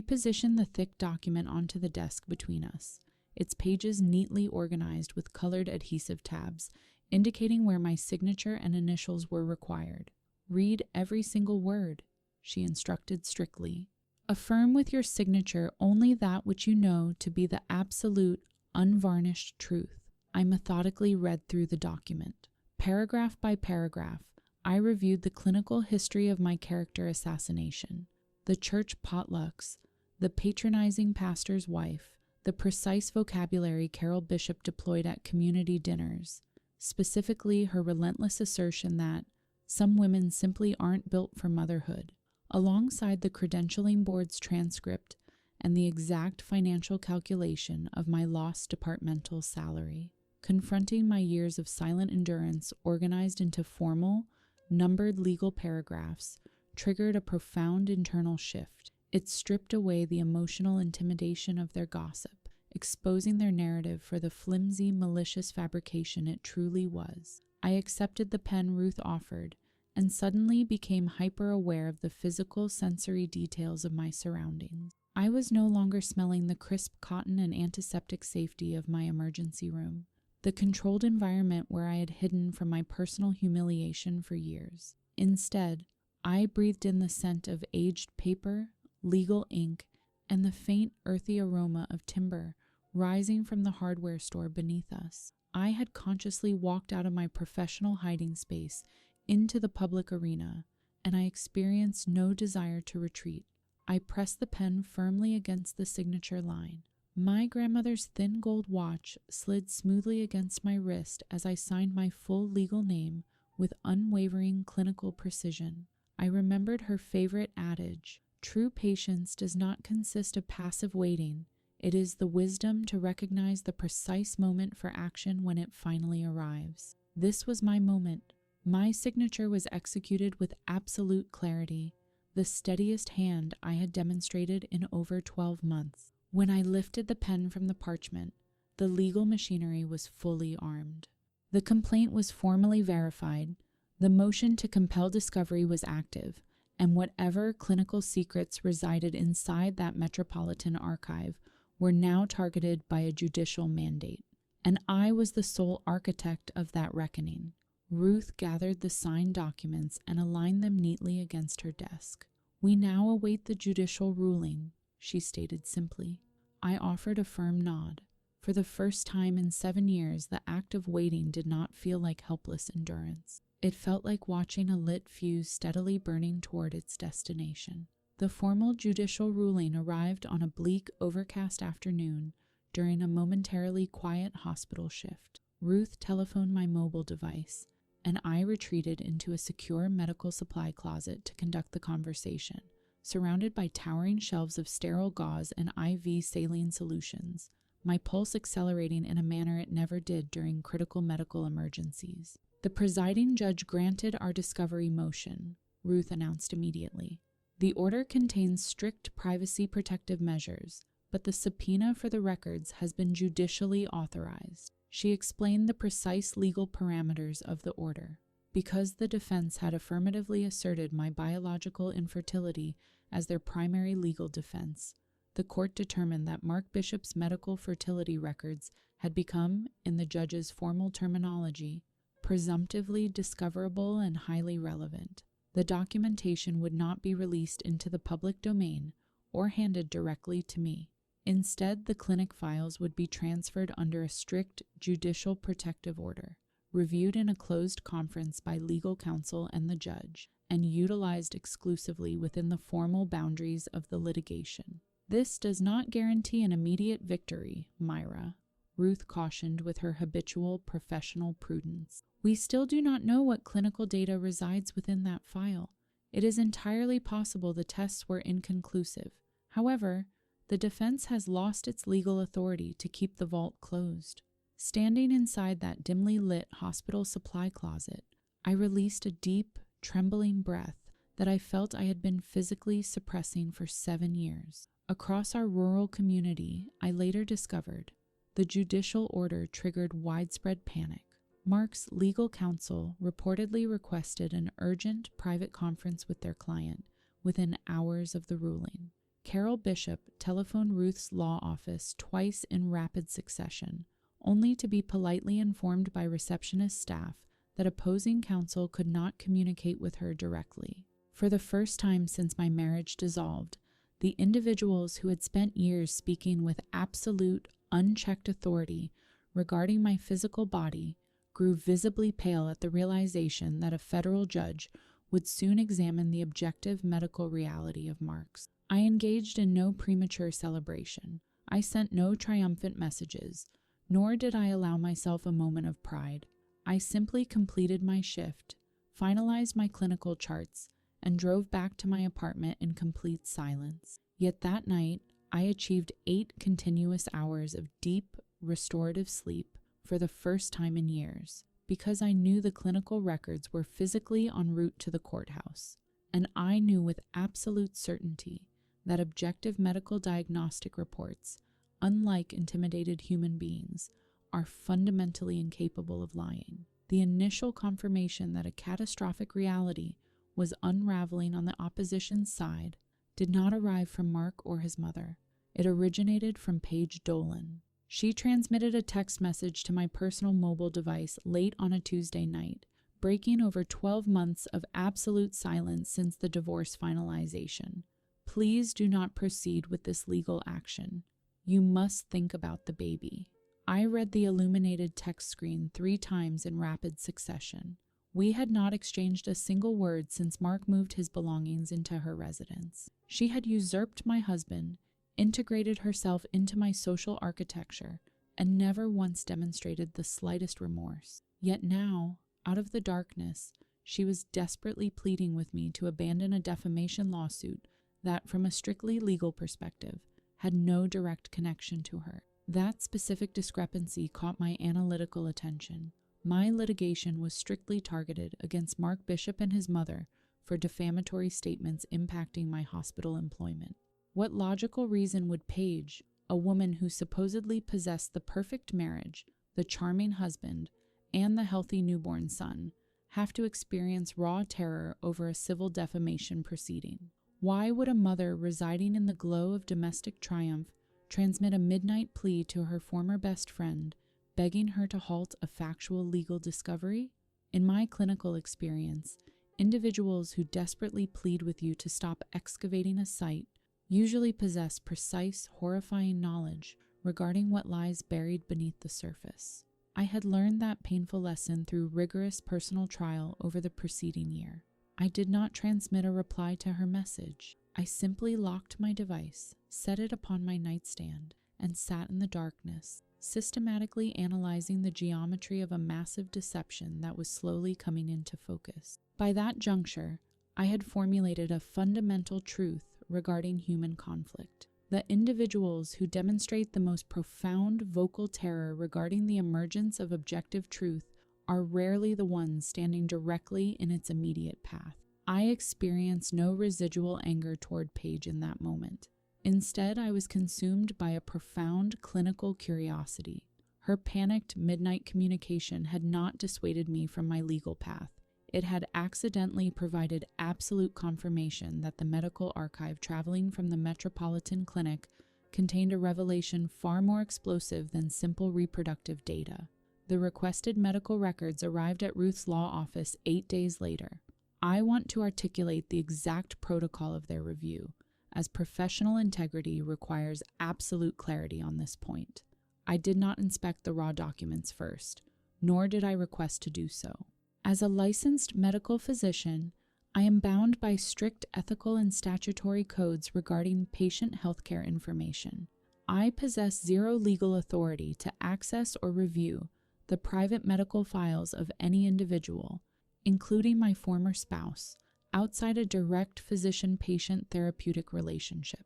positioned the thick document onto the desk between us, its pages neatly organized with colored adhesive tabs, indicating where my signature and initials were required. Read every single word, she instructed strictly. Affirm with your signature only that which you know to be the absolute, unvarnished truth. I methodically read through the document. Paragraph by paragraph, I reviewed the clinical history of my character assassination, the church potlucks, the patronizing pastor's wife, the precise vocabulary Carol Bishop deployed at community dinners, specifically her relentless assertion that some women simply aren't built for motherhood, alongside the credentialing board's transcript and the exact financial calculation of my lost departmental salary. Confronting my years of silent endurance organized into formal, numbered legal paragraphs triggered a profound internal shift. It stripped away the emotional intimidation of their gossip, exposing their narrative for the flimsy, malicious fabrication it truly was. I accepted the pen Ruth offered and suddenly became hyper-aware of the physical, sensory details of my surroundings. I was no longer smelling the crisp cotton and antiseptic safety of my emergency room, the controlled environment where I had hidden from my personal humiliation for years. Instead, I breathed in the scent of aged paper, legal ink, and the faint, earthy aroma of timber rising from the hardware store beneath us. I had consciously walked out of my professional hiding space into the public arena, and I experienced no desire to retreat. I pressed the pen firmly against the signature line. My grandmother's thin gold watch slid smoothly against my wrist as I signed my full legal name with unwavering clinical precision. I remembered her favorite adage, "True patience does not consist of passive waiting. It is the wisdom to recognize the precise moment for action when it finally arrives." This was my moment. My signature was executed with absolute clarity, the steadiest hand I had demonstrated in over 12 months. When I lifted the pen from the parchment, the legal machinery was fully armed. The complaint was formally verified, the motion to compel discovery was active, and whatever clinical secrets resided inside that metropolitan archive were now targeted by a judicial mandate. And I was the sole architect of that reckoning. Ruth gathered the signed documents and aligned them neatly against her desk. "We now await the judicial ruling," she stated simply. I offered a firm nod. For the first time in 7 years, the act of waiting did not feel like helpless endurance. It felt like watching a lit fuse steadily burning toward its destination. The formal judicial ruling arrived on a bleak, overcast afternoon during a momentarily quiet hospital shift. Ruth telephoned my mobile device, and I retreated into a secure medical supply closet to conduct the conversation, surrounded by towering shelves of sterile gauze and IV saline solutions, my pulse accelerating in a manner it never did during critical medical emergencies. The presiding judge granted our discovery motion, Ruth announced immediately. The order contains strict privacy protective measures, but the subpoena for the records has been judicially authorized. She explained the precise legal parameters of the order. Because the defense had affirmatively asserted my biological infertility as their primary legal defense, the court determined that Mark Bishop's medical fertility records had become, in the judge's formal terminology, presumptively discoverable and highly relevant. The documentation would not be released into the public domain or handed directly to me. Instead, the clinic files would be transferred under a strict judicial protective order, reviewed in a closed conference by legal counsel and the judge, and utilized exclusively within the formal boundaries of the litigation. This does not guarantee an immediate victory, Myra, Ruth cautioned with her habitual professional prudence. We still do not know what clinical data resides within that file. It is entirely possible the tests were inconclusive. However, the defense has lost its legal authority to keep the vault closed. Standing inside that dimly lit hospital supply closet, I released a deep, trembling breath that I felt I had been physically suppressing for 7 years. Across our rural community, I later discovered, the judicial order triggered widespread panic. Mark's legal counsel reportedly requested an urgent private conference with their client within hours of the ruling. Carol Bishop telephoned Ruth's law office twice in rapid succession, only to be politely informed by receptionist staff that opposing counsel could not communicate with her directly. For the first time since my marriage dissolved, the individuals who had spent years speaking with absolute, unchecked authority regarding my physical body grew visibly pale at the realization that a federal judge would soon examine the objective medical reality of Mark's. I engaged in no premature celebration. I sent no triumphant messages, nor did I allow myself a moment of pride. I simply completed my shift, finalized my clinical charts, and drove back to my apartment in complete silence. Yet that night, I achieved 8 continuous hours of deep, restorative sleep for the first time in years, because I knew the clinical records were physically en route to the courthouse, and I knew with absolute certainty that objective medical diagnostic reports, unlike intimidated human beings, are fundamentally incapable of lying. The initial confirmation that a catastrophic reality was unraveling on the opposition's side did not arrive from Mark or his mother. It originated from Paige Dolan. She transmitted a text message to my personal mobile device late on a Tuesday night, breaking over 12 months of absolute silence since the divorce finalization. Please do not proceed with this legal action. You must think about the baby. I read the illuminated text screen 3 times in rapid succession. We had not exchanged a single word since Mark moved his belongings into her residence. She had usurped my husband, integrated herself into my social architecture, and never once demonstrated the slightest remorse. Yet now, out of the darkness, she was desperately pleading with me to abandon a defamation lawsuit that, from a strictly legal perspective, had no direct connection to her. That specific discrepancy caught my analytical attention. My litigation was strictly targeted against Mark Bishop and his mother for defamatory statements impacting my hospital employment. What logical reason would Paige, a woman who supposedly possessed the perfect marriage, the charming husband, and the healthy newborn son, have to experience raw terror over a civil defamation proceeding? Why would a mother residing in the glow of domestic triumph transmit a midnight plea to her former best friend, begging her to halt a factual legal discovery? In my clinical experience, individuals who desperately plead with you to stop excavating a site usually possess precise, horrifying knowledge regarding what lies buried beneath the surface. I had learned that painful lesson through rigorous personal trial over the preceding year. I did not transmit a reply to her message. I simply locked my device, set it upon my nightstand, and sat in the darkness, systematically analyzing the geometry of a massive deception that was slowly coming into focus. By that juncture, I had formulated a fundamental truth regarding human conflict. The individuals who demonstrate the most profound vocal terror regarding the emergence of objective truth are rarely the ones standing directly in its immediate path. I experienced no residual anger toward Paige in that moment. Instead, I was consumed by a profound clinical curiosity. Her panicked midnight communication had not dissuaded me from my legal path. It had accidentally provided absolute confirmation that the medical archive traveling from the Metropolitan Clinic contained a revelation far more explosive than simple reproductive data. The requested medical records arrived at Ruth's law office 8 days later. I want to articulate the exact protocol of their review, as professional integrity requires absolute clarity on this point. I did not inspect the raw documents first, nor did I request to do so. As a licensed medical physician, I am bound by strict ethical and statutory codes regarding patient healthcare information. I possess zero legal authority to access or review the private medical files of any individual, including my former spouse, outside a direct physician-patient therapeutic relationship.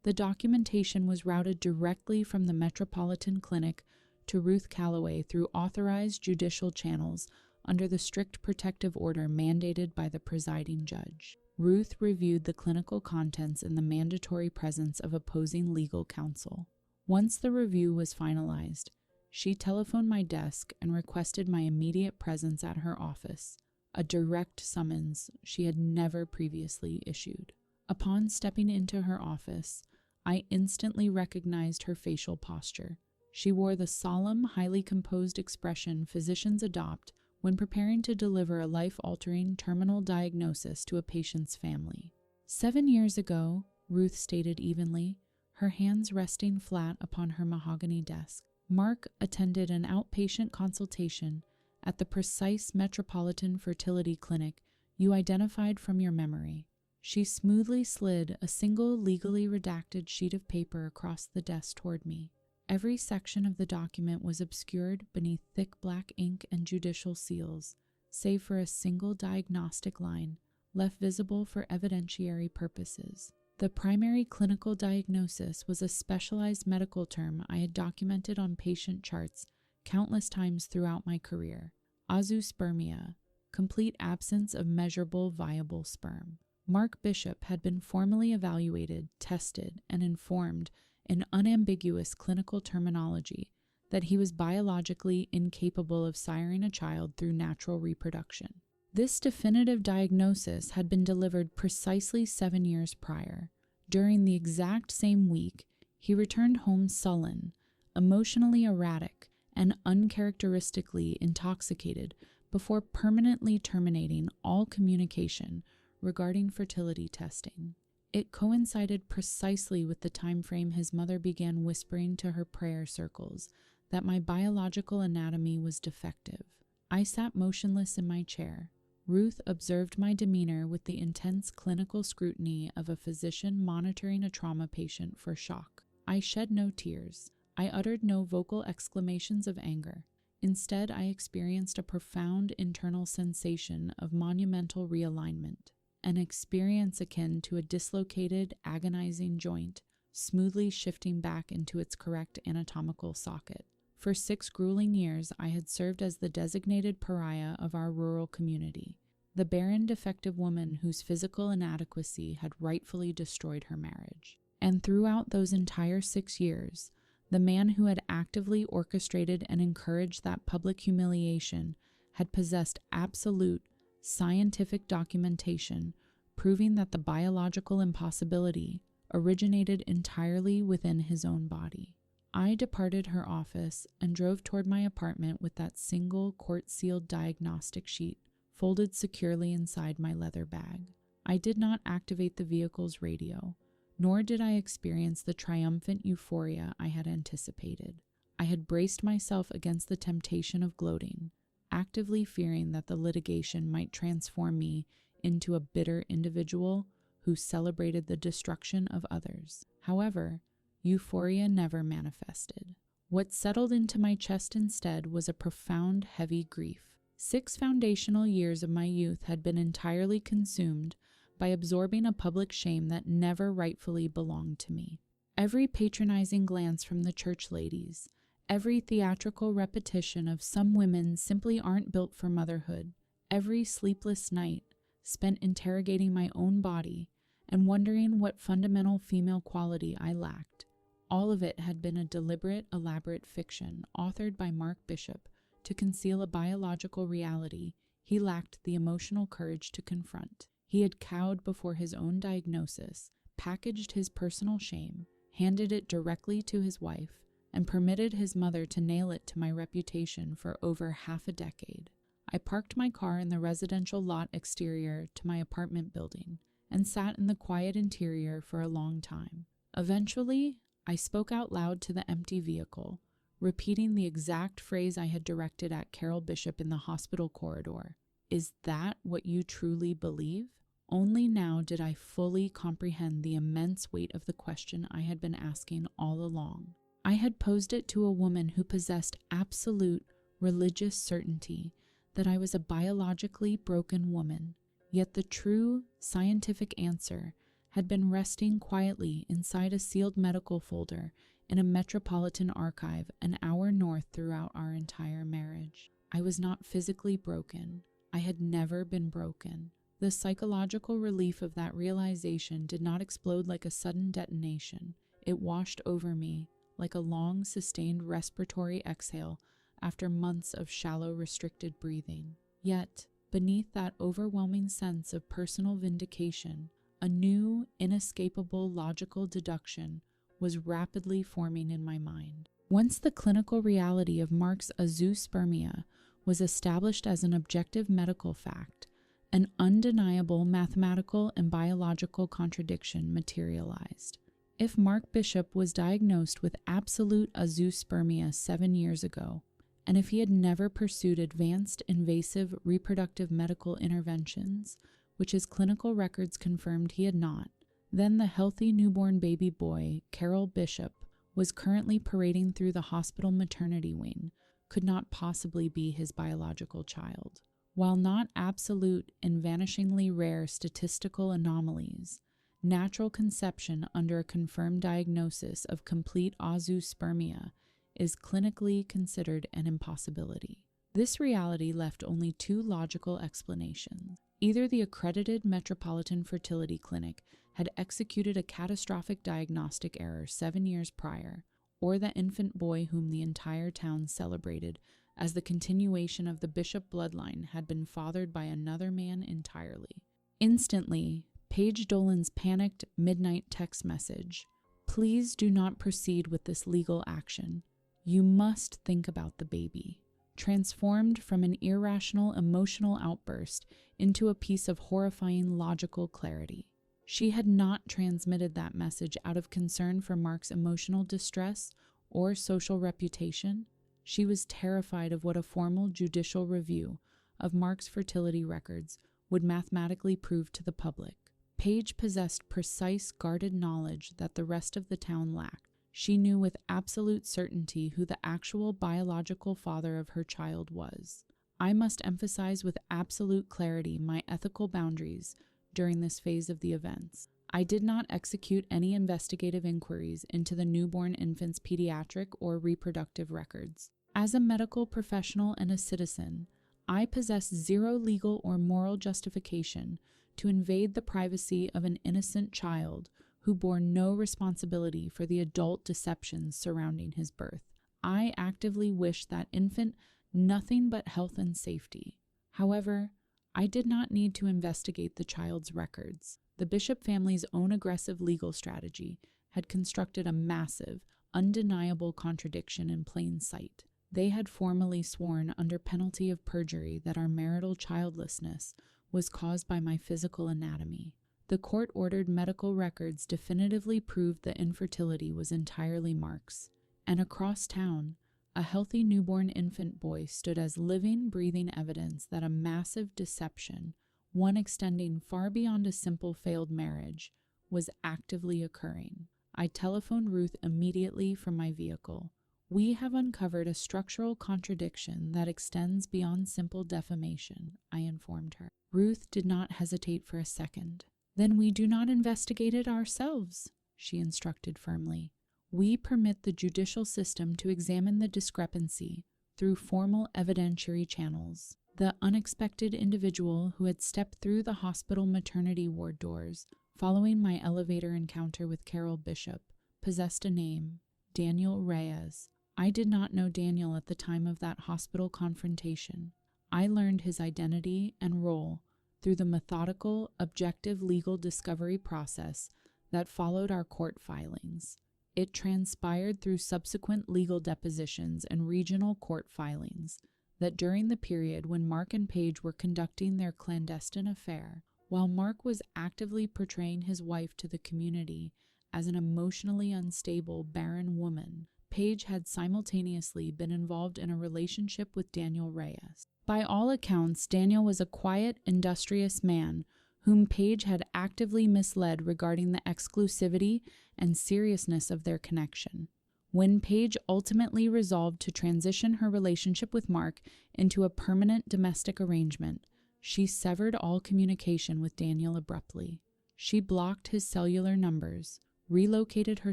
The documentation was routed directly from the Metropolitan Clinic to Ruth Calloway through authorized judicial channels under the strict protective order mandated by the presiding judge. Ruth reviewed the clinical contents in the mandatory presence of opposing legal counsel. Once the review was finalized, she telephoned my desk and requested my immediate presence at her office, a direct summons she had never previously issued. Upon stepping into her office, I instantly recognized her facial posture. She wore the solemn, highly composed expression physicians adopt when preparing to deliver a life-altering terminal diagnosis to a patient's family. 7 years ago, Ruth stated evenly, her hands resting flat upon her mahogany desk, Mark attended an outpatient consultation at the precise Metropolitan Fertility Clinic you identified from your memory. She smoothly slid a single legally redacted sheet of paper across the desk toward me. Every section of the document was obscured beneath thick black ink and judicial seals, save for a single diagnostic line, left visible for evidentiary purposes. The primary clinical diagnosis was a specialized medical term I had documented on patient charts countless times throughout my career: azoospermia, complete absence of measurable viable sperm. Mark Bishop had been formally evaluated, tested, and informed in unambiguous clinical terminology that he was biologically incapable of siring a child through natural reproduction. This definitive diagnosis had been delivered precisely 7 years prior. During the exact same week, he returned home sullen, emotionally erratic, and uncharacteristically intoxicated before permanently terminating all communication regarding fertility testing. It coincided precisely with the time frame his mother began whispering to her prayer circles that my biological anatomy was defective. I sat motionless in my chair. Ruth observed my demeanor with the intense clinical scrutiny of a physician monitoring a trauma patient for shock. I shed no tears. I uttered no vocal exclamations of anger. Instead, I experienced a profound internal sensation of monumental realignment, an experience akin to a dislocated, agonizing joint, smoothly shifting back into its correct anatomical socket. For 6 grueling years, I had served as the designated pariah of our rural community, the barren, defective woman whose physical inadequacy had rightfully destroyed her marriage. And throughout those entire 6 years, the man who had actively orchestrated and encouraged that public humiliation had possessed absolute, scientific documentation proving that the biological impossibility originated entirely within his own body. I departed her office and drove toward my apartment with that single court-sealed diagnostic sheet folded securely inside my leather bag. I did not activate the vehicle's radio, nor did I experience the triumphant euphoria I had anticipated. I had braced myself against the temptation of gloating, actively fearing that the litigation might transform me into a bitter individual who celebrated the destruction of others. However, euphoria never manifested. What settled into my chest instead was a profound, heavy grief. 6 foundational years of my youth had been entirely consumed by absorbing a public shame that never rightfully belonged to me. Every patronizing glance from the church ladies, every theatrical repetition of "some women simply aren't built for motherhood," every sleepless night spent interrogating my own body and wondering what fundamental female quality I lacked. All of it had been a deliberate, elaborate fiction authored by Mark Bishop to conceal a biological reality he lacked the emotional courage to confront. He had cowed before his own diagnosis, packaged his personal shame, handed it directly to his wife, and permitted his mother to nail it to my reputation for over half a decade. I parked my car in the residential lot exterior to my apartment building and sat in the quiet interior for a long time. Eventually, I spoke out loud to the empty vehicle, repeating the exact phrase I had directed at Carol Bishop in the hospital corridor. "Is that what you truly believe?" Only now did I fully comprehend the immense weight of the question I had been asking all along. I had posed it to a woman who possessed absolute religious certainty that I was a biologically broken woman, yet the true scientific answer had been resting quietly inside a sealed medical folder in a metropolitan archive an hour north throughout our entire marriage. I was not physically broken. I had never been broken. The psychological relief of that realization did not explode like a sudden detonation. It washed over me like a long, sustained respiratory exhale after months of shallow, restricted breathing. Yet, beneath that overwhelming sense of personal vindication, a new, inescapable logical deduction was rapidly forming in my mind. Once the clinical reality of Mark's azoospermia was established as an objective medical fact, an undeniable mathematical and biological contradiction materialized. If Mark Bishop was diagnosed with absolute azoospermia 7 years ago, and if he had never pursued advanced invasive reproductive medical interventions, which his clinical records confirmed he had not, then the healthy newborn baby boy, Carol Bishop, was currently parading through the hospital maternity wing, could not possibly be his biological child. While not absolute and vanishingly rare statistical anomalies, natural conception under a confirmed diagnosis of complete azoospermia is clinically considered an impossibility. This reality left only 2 logical explanations. Either the accredited Metropolitan Fertility Clinic had executed a catastrophic diagnostic error 7 years prior, or the infant boy whom the entire town celebrated as the continuation of the Bishop bloodline had been fathered by another man entirely. Instantly, Paige Dolan's panicked midnight text message, "Please do not proceed with this legal action. You must think about the baby," transformed from an irrational emotional outburst into a piece of horrifying logical clarity. She had not transmitted that message out of concern for Mark's emotional distress or social reputation. She was terrified of what a formal judicial review of Mark's fertility records would mathematically prove to the public. Paige possessed precise, guarded knowledge that the rest of the town lacked. She knew with absolute certainty who the actual biological father of her child was. I must emphasize with absolute clarity my ethical boundaries during this phase of the events. I did not execute any investigative inquiries into the newborn infant's pediatric or reproductive records. As a medical professional and a citizen, I possess zero legal or moral justification to invade the privacy of an innocent child who bore no responsibility for the adult deceptions surrounding his birth. I actively wished that infant nothing but health and safety. However, I did not need to investigate the child's records. The Bishop family's own aggressive legal strategy had constructed a massive, undeniable contradiction in plain sight. They had formally sworn under penalty of perjury that our marital childlessness was caused by my physical anatomy. The court-ordered medical records definitively proved the infertility was entirely Mark's, and across town, a healthy newborn infant boy stood as living, breathing evidence that a massive deception, one extending far beyond a simple failed marriage, was actively occurring. I telephoned Ruth immediately from my vehicle. "We have uncovered a structural contradiction that extends beyond simple defamation," I informed her. Ruth did not hesitate for a second. "Then we do not investigate it ourselves," she instructed firmly. "We permit the judicial system to examine the discrepancy through formal evidentiary channels." The unexpected individual who had stepped through the hospital maternity ward doors following my elevator encounter with Carol Bishop possessed a name: Daniel Reyes. I did not know Daniel at the time of that hospital confrontation. I learned his identity and role through the methodical, objective legal discovery process that followed our court filings. It transpired through subsequent legal depositions and regional court filings that during the period when Mark and Paige were conducting their clandestine affair, while Mark was actively portraying his wife to the community as an emotionally unstable, barren woman, Paige had simultaneously been involved in a relationship with Daniel Reyes. By all accounts, Daniel was a quiet, industrious man whom Paige had actively misled regarding the exclusivity and seriousness of their connection. When Paige ultimately resolved to transition her relationship with Mark into a permanent domestic arrangement, she severed all communication with Daniel abruptly. She blocked his cellular numbers, relocated her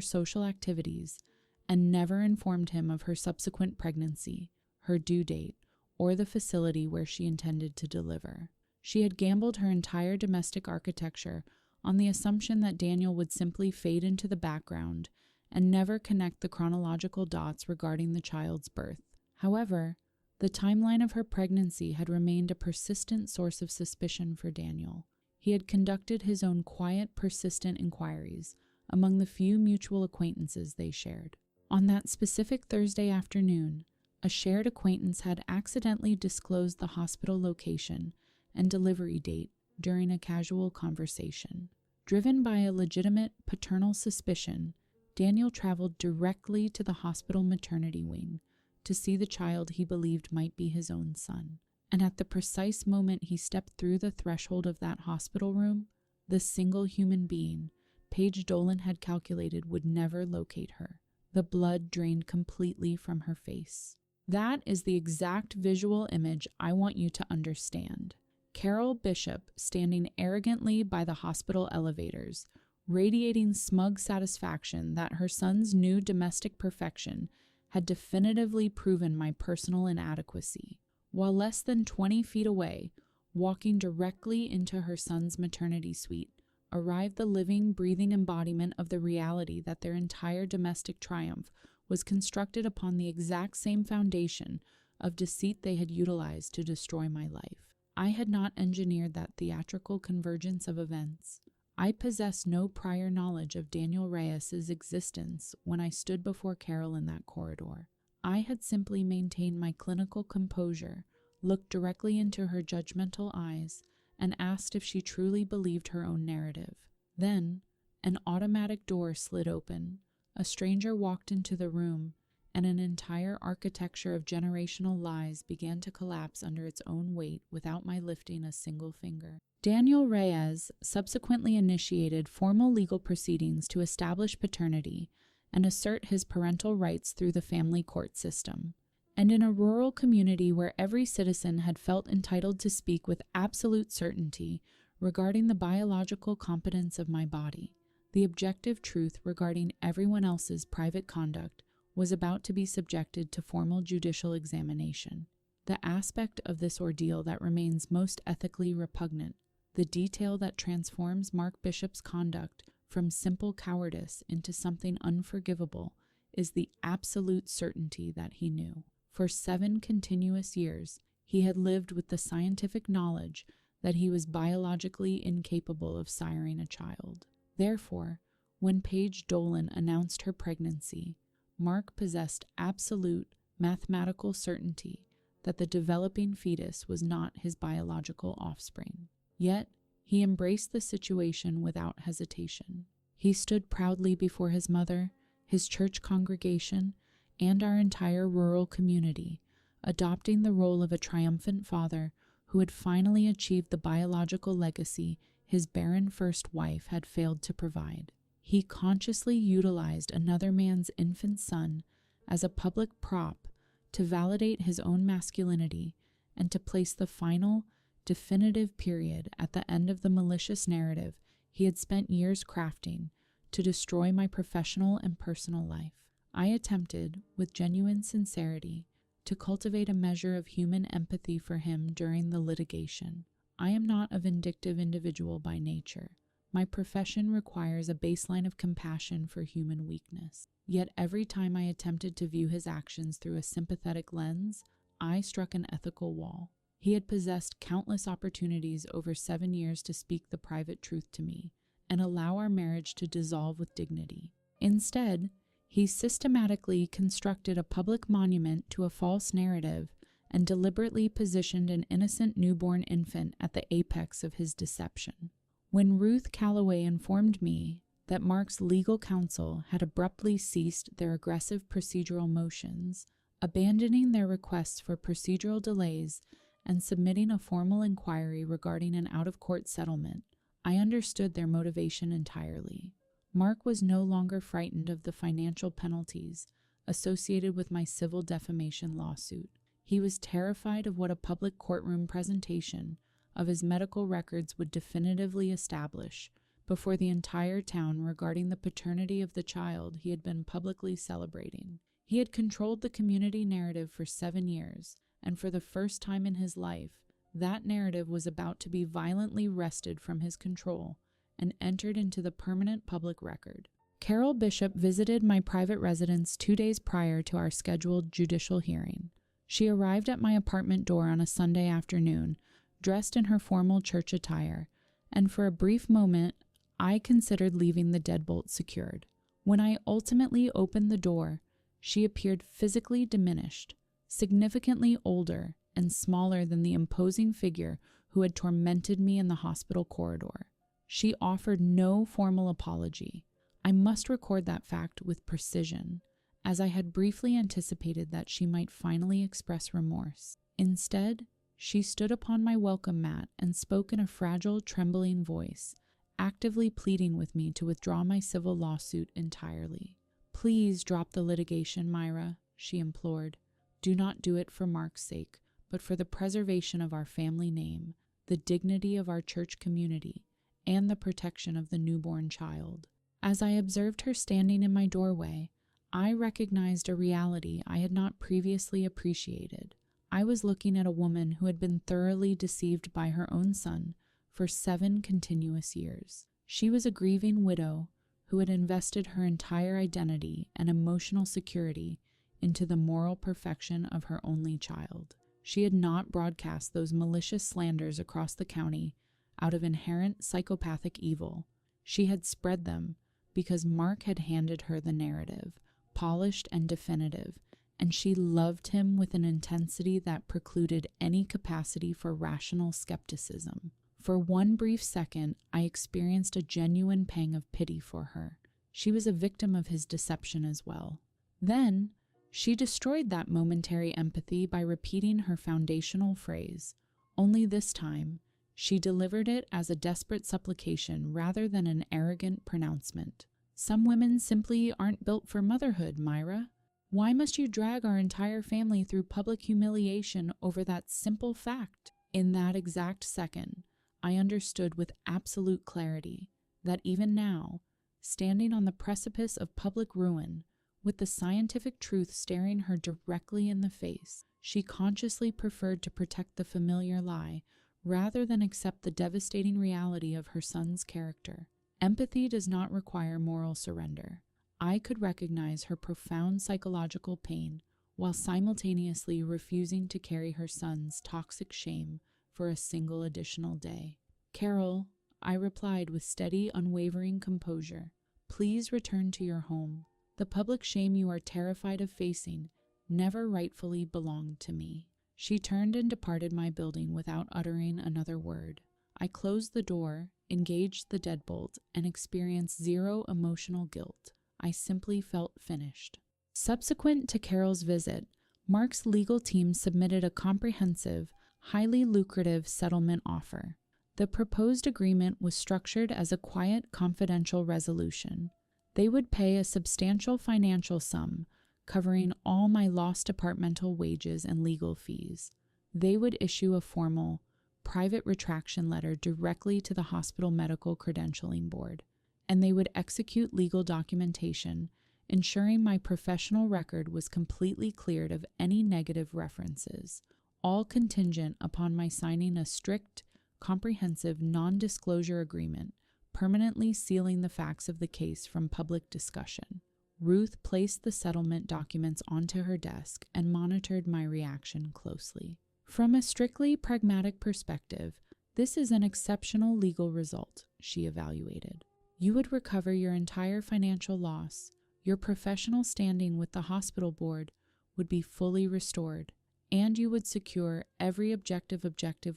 social activities, and never informed him of her subsequent pregnancy, her due date, or the facility where she intended to deliver. She had gambled her entire domestic architecture on the assumption that Daniel would simply fade into the background and never connect the chronological dots regarding the child's birth. However, the timeline of her pregnancy had remained a persistent source of suspicion for Daniel. He had conducted his own quiet, persistent inquiries among the few mutual acquaintances they shared. On that specific Thursday afternoon, a shared acquaintance had accidentally disclosed the hospital location and delivery date during a casual conversation. Driven by a legitimate paternal suspicion, Daniel traveled directly to the hospital maternity wing to see the child he believed might be his own son. And at the precise moment he stepped through the threshold of that hospital room, the single human being Paige Dolan had calculated would never locate her. The blood drained completely from her face. That is the exact visual image I want you to understand. Carol Bishop standing arrogantly by the hospital elevators, radiating smug satisfaction that her son's new domestic perfection had definitively proven my personal inadequacy, while less than 20 feet away, walking directly into her son's maternity suite, arrived the living, breathing embodiment of the reality that their entire domestic triumph was constructed upon the exact same foundation of deceit they had utilized to destroy my life. I had not engineered that theatrical convergence of events. I possessed no prior knowledge of Daniel Reyes's existence when I stood before Carol in that corridor. I had simply maintained my clinical composure, looked directly into her judgmental eyes, and asked if she truly believed her own narrative. Then, an automatic door slid open, a stranger walked into the room, and an entire architecture of generational lies began to collapse under its own weight without my lifting a single finger. Daniel Reyes subsequently initiated formal legal proceedings to establish paternity and assert his parental rights through the family court system. And in a rural community where every citizen had felt entitled to speak with absolute certainty regarding the biological competence of my body, the objective truth regarding everyone else's private conduct was about to be subjected to formal judicial examination. The aspect of this ordeal that remains most ethically repugnant, the detail that transforms Mark Bishop's conduct from simple cowardice into something unforgivable, is the absolute certainty that he knew. For 7 continuous years, he had lived with the scientific knowledge that he was biologically incapable of siring a child. Therefore, when Paige Dolan announced her pregnancy, Mark possessed absolute mathematical certainty that the developing fetus was not his biological offspring. Yet, He embraced the situation without hesitation. He stood proudly before his mother, his church congregation, and our entire rural community, adopting the role of a triumphant father who had finally achieved the biological legacy his barren first wife had failed to provide. He consciously utilized another man's infant son as a public prop to validate his own masculinity and to place the final, definitive period at the end of the malicious narrative he had spent years crafting to destroy my professional and personal life. I attempted, with genuine sincerity, to cultivate a measure of human empathy for him during the litigation. I am not a vindictive individual by nature. My profession requires a baseline of compassion for human weakness. Yet every time I attempted to view his actions through a sympathetic lens, I struck an ethical wall. He had possessed countless opportunities over 7 years to speak the private truth to me and allow our marriage to dissolve with dignity. Instead, he systematically constructed a public monument to a false narrative and deliberately positioned an innocent newborn infant at the apex of his deception. When Ruth Calloway informed me that Mark's legal counsel had abruptly ceased their aggressive procedural motions, abandoning their requests for procedural delays and submitting a formal inquiry regarding an out-of-court settlement, I understood their motivation entirely. Mark was no longer frightened of the financial penalties associated with my civil defamation lawsuit. He was terrified of what a public courtroom presentation of his medical records would definitively establish before the entire town regarding the paternity of the child he had been publicly celebrating. He had controlled the community narrative for 7 years, and for the first time in his life, that narrative was about to be violently wrested from his control and entered into the permanent public record. Carol Bishop visited my private residence 2 days prior to our scheduled judicial hearing. She arrived at my apartment door on a Sunday afternoon, dressed in her formal church attire, and for a brief moment, I considered leaving the deadbolt secured. When I ultimately opened the door, she appeared physically diminished, significantly older and smaller than the imposing figure who had tormented me in the hospital corridor. She offered no formal apology. I must record that fact with precision, as I had briefly anticipated that she might finally express remorse. Instead, she stood upon my welcome mat and spoke in a fragile, trembling voice, actively pleading with me to withdraw my civil lawsuit entirely. "Please drop the litigation, Myra," she implored. "Do not do it for Mark's sake, but for the preservation of our family name, the dignity of our church community, and the protection of the newborn child." As I observed her standing in my doorway, I recognized a reality I had not previously appreciated. I was looking at a woman who had been thoroughly deceived by her own son for 7 continuous years. She was a grieving widow who had invested her entire identity and emotional security into the moral perfection of her only child. She had not broadcast those malicious slanders across the county out of inherent psychopathic evil. She had spread them because Mark had handed her the narrative, polished and definitive, and she loved him with an intensity that precluded any capacity for rational skepticism. For one brief second, I experienced a genuine pang of pity for her. She was a victim of his deception as well. Then, she destroyed that momentary empathy by repeating her foundational phrase, only this time, she delivered it as a desperate supplication rather than an arrogant pronouncement. "Some women simply aren't built for motherhood, Myra. Why must you drag our entire family through public humiliation over that simple fact?" In that exact second, I understood with absolute clarity that even now, standing on the precipice of public ruin, with the scientific truth staring her directly in the face, she consciously preferred to protect the familiar lie rather than accept the devastating reality of her son's character. Empathy does not require moral surrender. I could recognize her profound psychological pain while simultaneously refusing to carry her son's toxic shame for a single additional day. "Carol," I replied with steady, unwavering composure, "please return to your home. The public shame you are terrified of facing never rightfully belonged to me." She turned and departed my building without uttering another word. I closed the door, engaged the deadbolt, and experienced zero emotional guilt. I simply felt finished. Subsequent to Carol's visit, Mark's legal team submitted a comprehensive, highly lucrative settlement offer. The proposed agreement was structured as a quiet, confidential resolution. They would pay a substantial financial sum, covering all my lost departmental wages and legal fees. They would issue a formal, private retraction letter directly to the hospital medical credentialing board, and they would execute legal documentation, ensuring my professional record was completely cleared of any negative references, all contingent upon my signing a strict, comprehensive non-disclosure agreement permanently sealing the facts of the case from public discussion. Ruth placed the settlement documents onto her desk and monitored my reaction closely. From a strictly pragmatic perspective, this is an exceptional legal result, she evaluated. You would recover your entire financial loss. Your professional standing with the hospital board would be fully restored, and you would secure every objective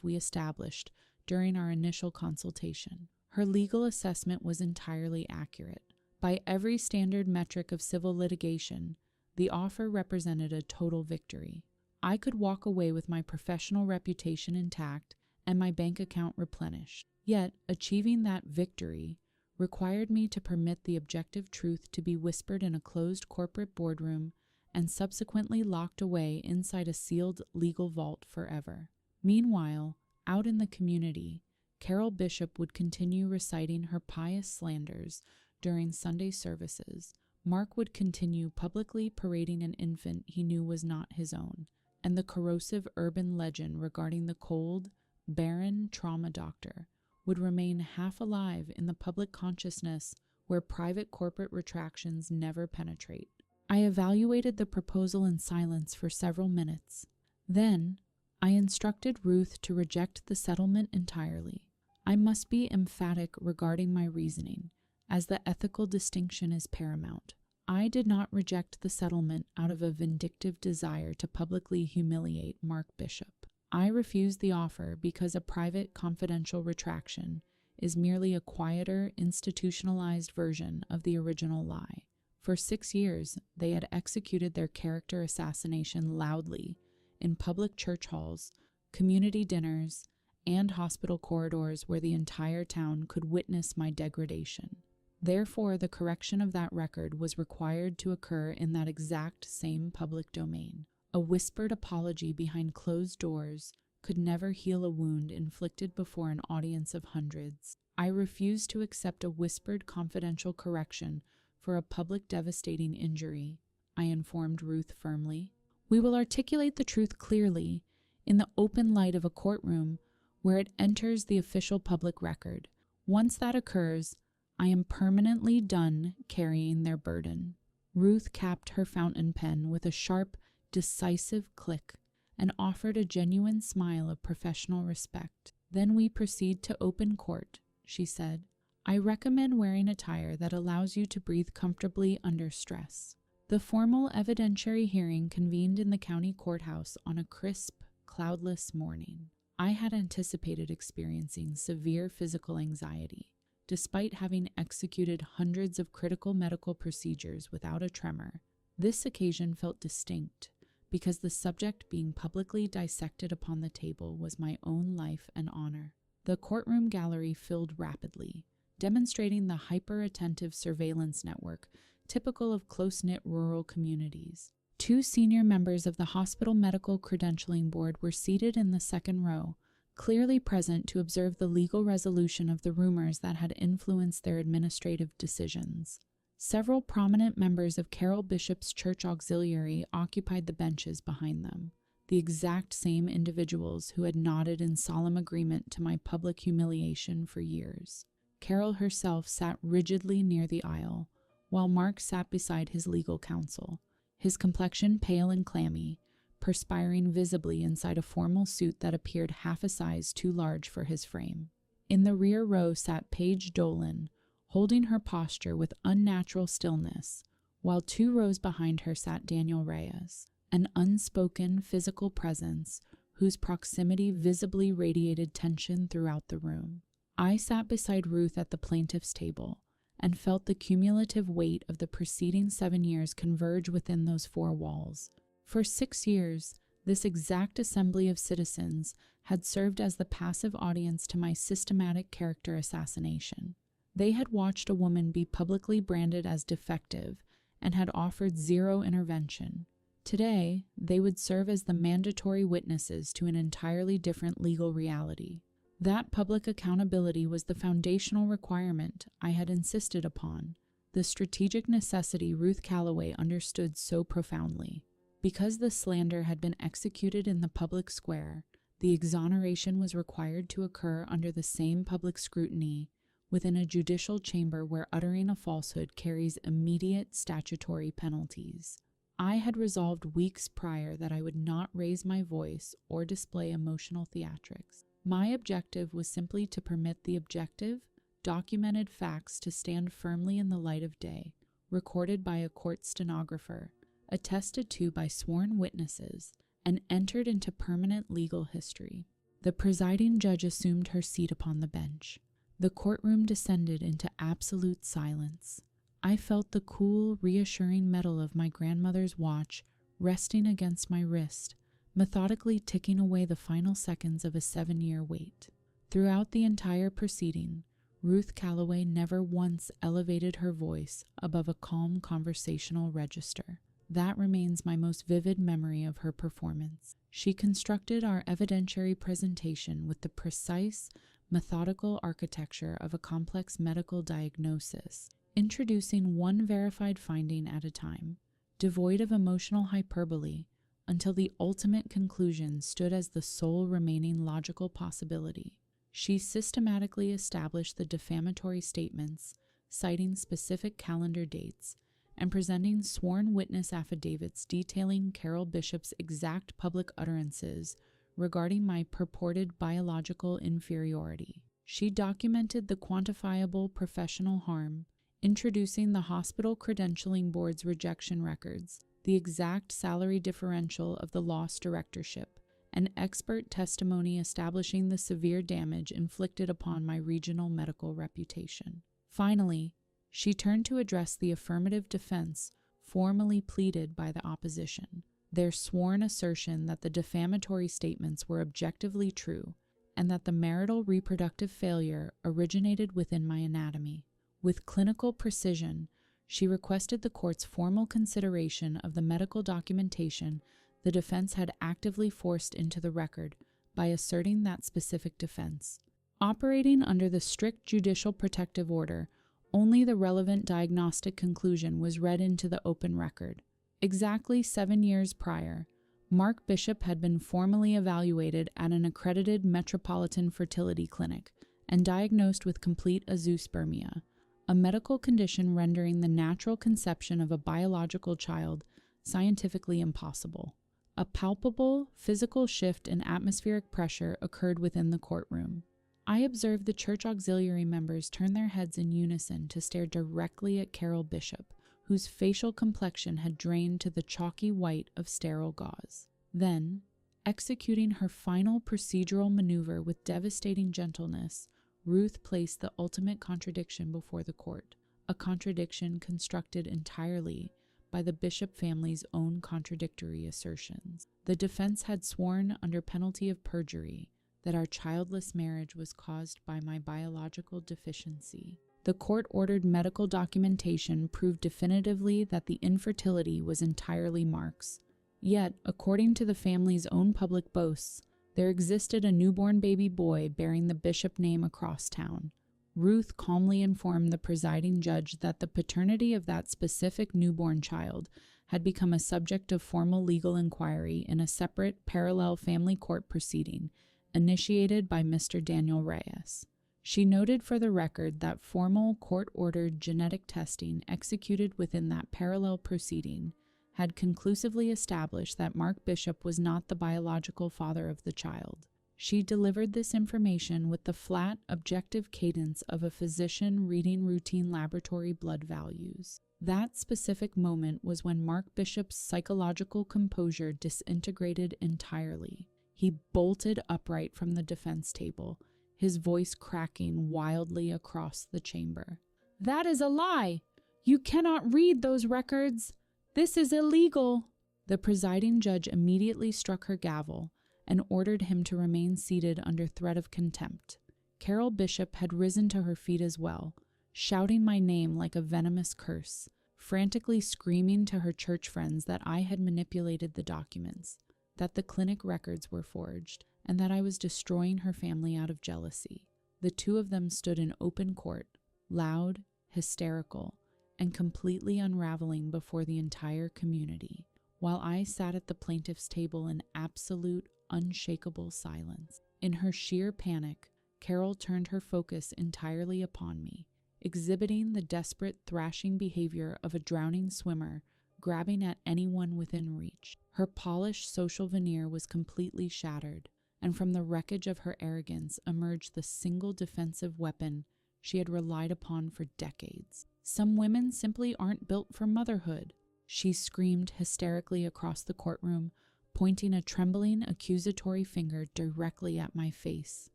we established during our initial consultation. Her legal assessment was entirely accurate. By every standard metric of civil litigation, the offer represented a total victory. I could walk away with my professional reputation intact and my bank account replenished. Yet, achieving that victory required me to permit the objective truth to be whispered in a closed corporate boardroom and subsequently locked away inside a sealed legal vault forever. Meanwhile, out in the community, Carol Bishop would continue reciting her pious slanders during Sunday services. Mark would continue publicly parading an infant he knew was not his own, and the corrosive urban legend regarding the cold, barren trauma doctor would remain half alive in the public consciousness where private corporate retractions never penetrate. I evaluated the proposal in silence for several minutes. Then, I instructed Ruth to reject the settlement entirely. I must be emphatic regarding my reasoning, as the ethical distinction is paramount. I did not reject the settlement out of a vindictive desire to publicly humiliate Mark Bishop. I refused the offer because a private, confidential retraction is merely a quieter, institutionalized version of the original lie. For 6 years, they had executed their character assassination loudly in public church halls, community dinners, and hospital corridors where the entire town could witness my degradation. Therefore, the correction of that record was required to occur in that exact same public domain. A whispered apology behind closed doors could never heal a wound inflicted before an audience of hundreds. I refused to accept a whispered confidential correction for a public devastating injury, I informed Ruth firmly. We will articulate the truth clearly in the open light of a courtroom where it enters the official public record. Once that occurs, I am permanently done carrying their burden. Ruth capped her fountain pen with a sharp, decisive click and offered a genuine smile of professional respect. Then we proceed to open court, she said. I recommend wearing attire that allows you to breathe comfortably under stress. The formal evidentiary hearing convened in the county courthouse on a crisp, cloudless morning. I had anticipated experiencing severe physical anxiety. Despite having executed hundreds of critical medical procedures without a tremor, this occasion felt distinct because the subject being publicly dissected upon the table was my own life and honor. The courtroom gallery filled rapidly, demonstrating the hyper-attentive surveillance network typical of close-knit rural communities. 2 senior members of the hospital medical credentialing board were seated in the second row, clearly present to observe the legal resolution of the rumors that had influenced their administrative decisions. Several prominent members of Carol Bishop's church auxiliary occupied the benches behind them, the exact same individuals who had nodded in solemn agreement to my public humiliation for years. Carol herself sat rigidly near the aisle, while Mark sat beside his legal counsel, his complexion pale and clammy, perspiring visibly inside a formal suit that appeared half a size too large for his frame. In the rear row sat Paige Dolan, holding her posture with unnatural stillness, while 2 rows behind her sat Daniel Reyes, an unspoken physical presence whose proximity visibly radiated tension throughout the room. I sat beside Ruth at the plaintiff's table and felt the cumulative weight of the preceding 7 years converge within those four walls. For 6 years, this exact assembly of citizens had served as the passive audience to my systematic character assassination. They had watched a woman be publicly branded as defective and had offered zero intervention. Today, they would serve as the mandatory witnesses to an entirely different legal reality. That public accountability was the foundational requirement I had insisted upon, the strategic necessity Ruth Calloway understood so profoundly. Because the slander had been executed in the public square, the exoneration was required to occur under the same public scrutiny within a judicial chamber where uttering a falsehood carries immediate statutory penalties. I had resolved weeks prior that I would not raise my voice or display emotional theatrics. My objective was simply to permit the objective, documented facts to stand firmly in the light of day, recorded by a court stenographer, attested to by sworn witnesses, and entered into permanent legal history. The presiding judge assumed her seat upon the bench. The courtroom descended into absolute silence. I felt the cool, reassuring metal of my grandmother's watch resting against my wrist, methodically ticking away the final seconds of a 7-year wait. Throughout the entire proceeding, Ruth Calloway never once elevated her voice above a calm conversational register. That remains my most vivid memory of her performance. She constructed our evidentiary presentation with the precise, methodical architecture of a complex medical diagnosis, introducing one verified finding at a time, devoid of emotional hyperbole, until the ultimate conclusion stood as the sole remaining logical possibility. She systematically established the defamatory statements, citing specific calendar dates, and presenting sworn witness affidavits detailing Carol Bishop's exact public utterances regarding my purported biological inferiority. She documented the quantifiable professional harm, introducing the hospital credentialing board's rejection records, the exact salary differential of the lost directorship, and expert testimony establishing the severe damage inflicted upon my regional medical reputation. Finally, she turned to address the affirmative defense formally pleaded by the opposition, their sworn assertion that the defamatory statements were objectively true and that the marital reproductive failure originated within my anatomy. With clinical precision, she requested the court's formal consideration of the medical documentation the defense had actively forced into the record by asserting that specific defense. Operating under the strict judicial protective order, only the relevant diagnostic conclusion was read into the open record. Exactly 7 years prior, Mark Bishop had been formally evaluated at an accredited metropolitan fertility clinic and diagnosed with complete azoospermia, a medical condition rendering the natural conception of a biological child scientifically impossible. A palpable, physical shift in atmospheric pressure occurred within the courtroom. I observed the church auxiliary members turn their heads in unison to stare directly at Carol Bishop, whose facial complexion had drained to the chalky white of sterile gauze. Then, executing her final procedural maneuver with devastating gentleness, Ruth placed the ultimate contradiction before the court, a contradiction constructed entirely by the Bishop family's own contradictory assertions. The defense had sworn under penalty of perjury that our childless marriage was caused by my biological deficiency. The court-ordered medical documentation proved definitively that the infertility was entirely Mark's. Yet, according to the family's own public boasts, there existed a newborn baby boy bearing the Bishop name across town. Ruth calmly informed the presiding judge that the paternity of that specific newborn child had become a subject of formal legal inquiry in a separate parallel family court proceeding initiated by Mr. Daniel Reyes. She noted for the record that formal court-ordered genetic testing executed within that parallel proceeding had conclusively established that Mark Bishop was not the biological father of the child. She delivered this information with the flat, objective cadence of a physician reading routine laboratory blood values. That specific moment was when Mark Bishop's psychological composure disintegrated entirely. He bolted upright from the defense table, his voice cracking wildly across the chamber. "That is a lie! You cannot read those records! This is illegal!" The presiding judge immediately struck her gavel and ordered him to remain seated under threat of contempt. Carol Bishop had risen to her feet as well, shouting my name like a venomous curse, frantically screaming to her church friends that I had manipulated the documents, that the clinic records were forged, and that I was destroying her family out of jealousy. The two of them stood in open court, loud, hysterical, and completely unraveling before the entire community, while I sat at the plaintiff's table in absolute, unshakable silence. In her sheer panic, Carol turned her focus entirely upon me, exhibiting the desperate, thrashing behavior of a drowning swimmer grabbing at anyone within reach. Her polished social veneer was completely shattered, and from the wreckage of her arrogance emerged the single defensive weapon she had relied upon for decades. "Some women simply aren't built for motherhood," she screamed hysterically across the courtroom, pointing a trembling, accusatory finger directly at my face.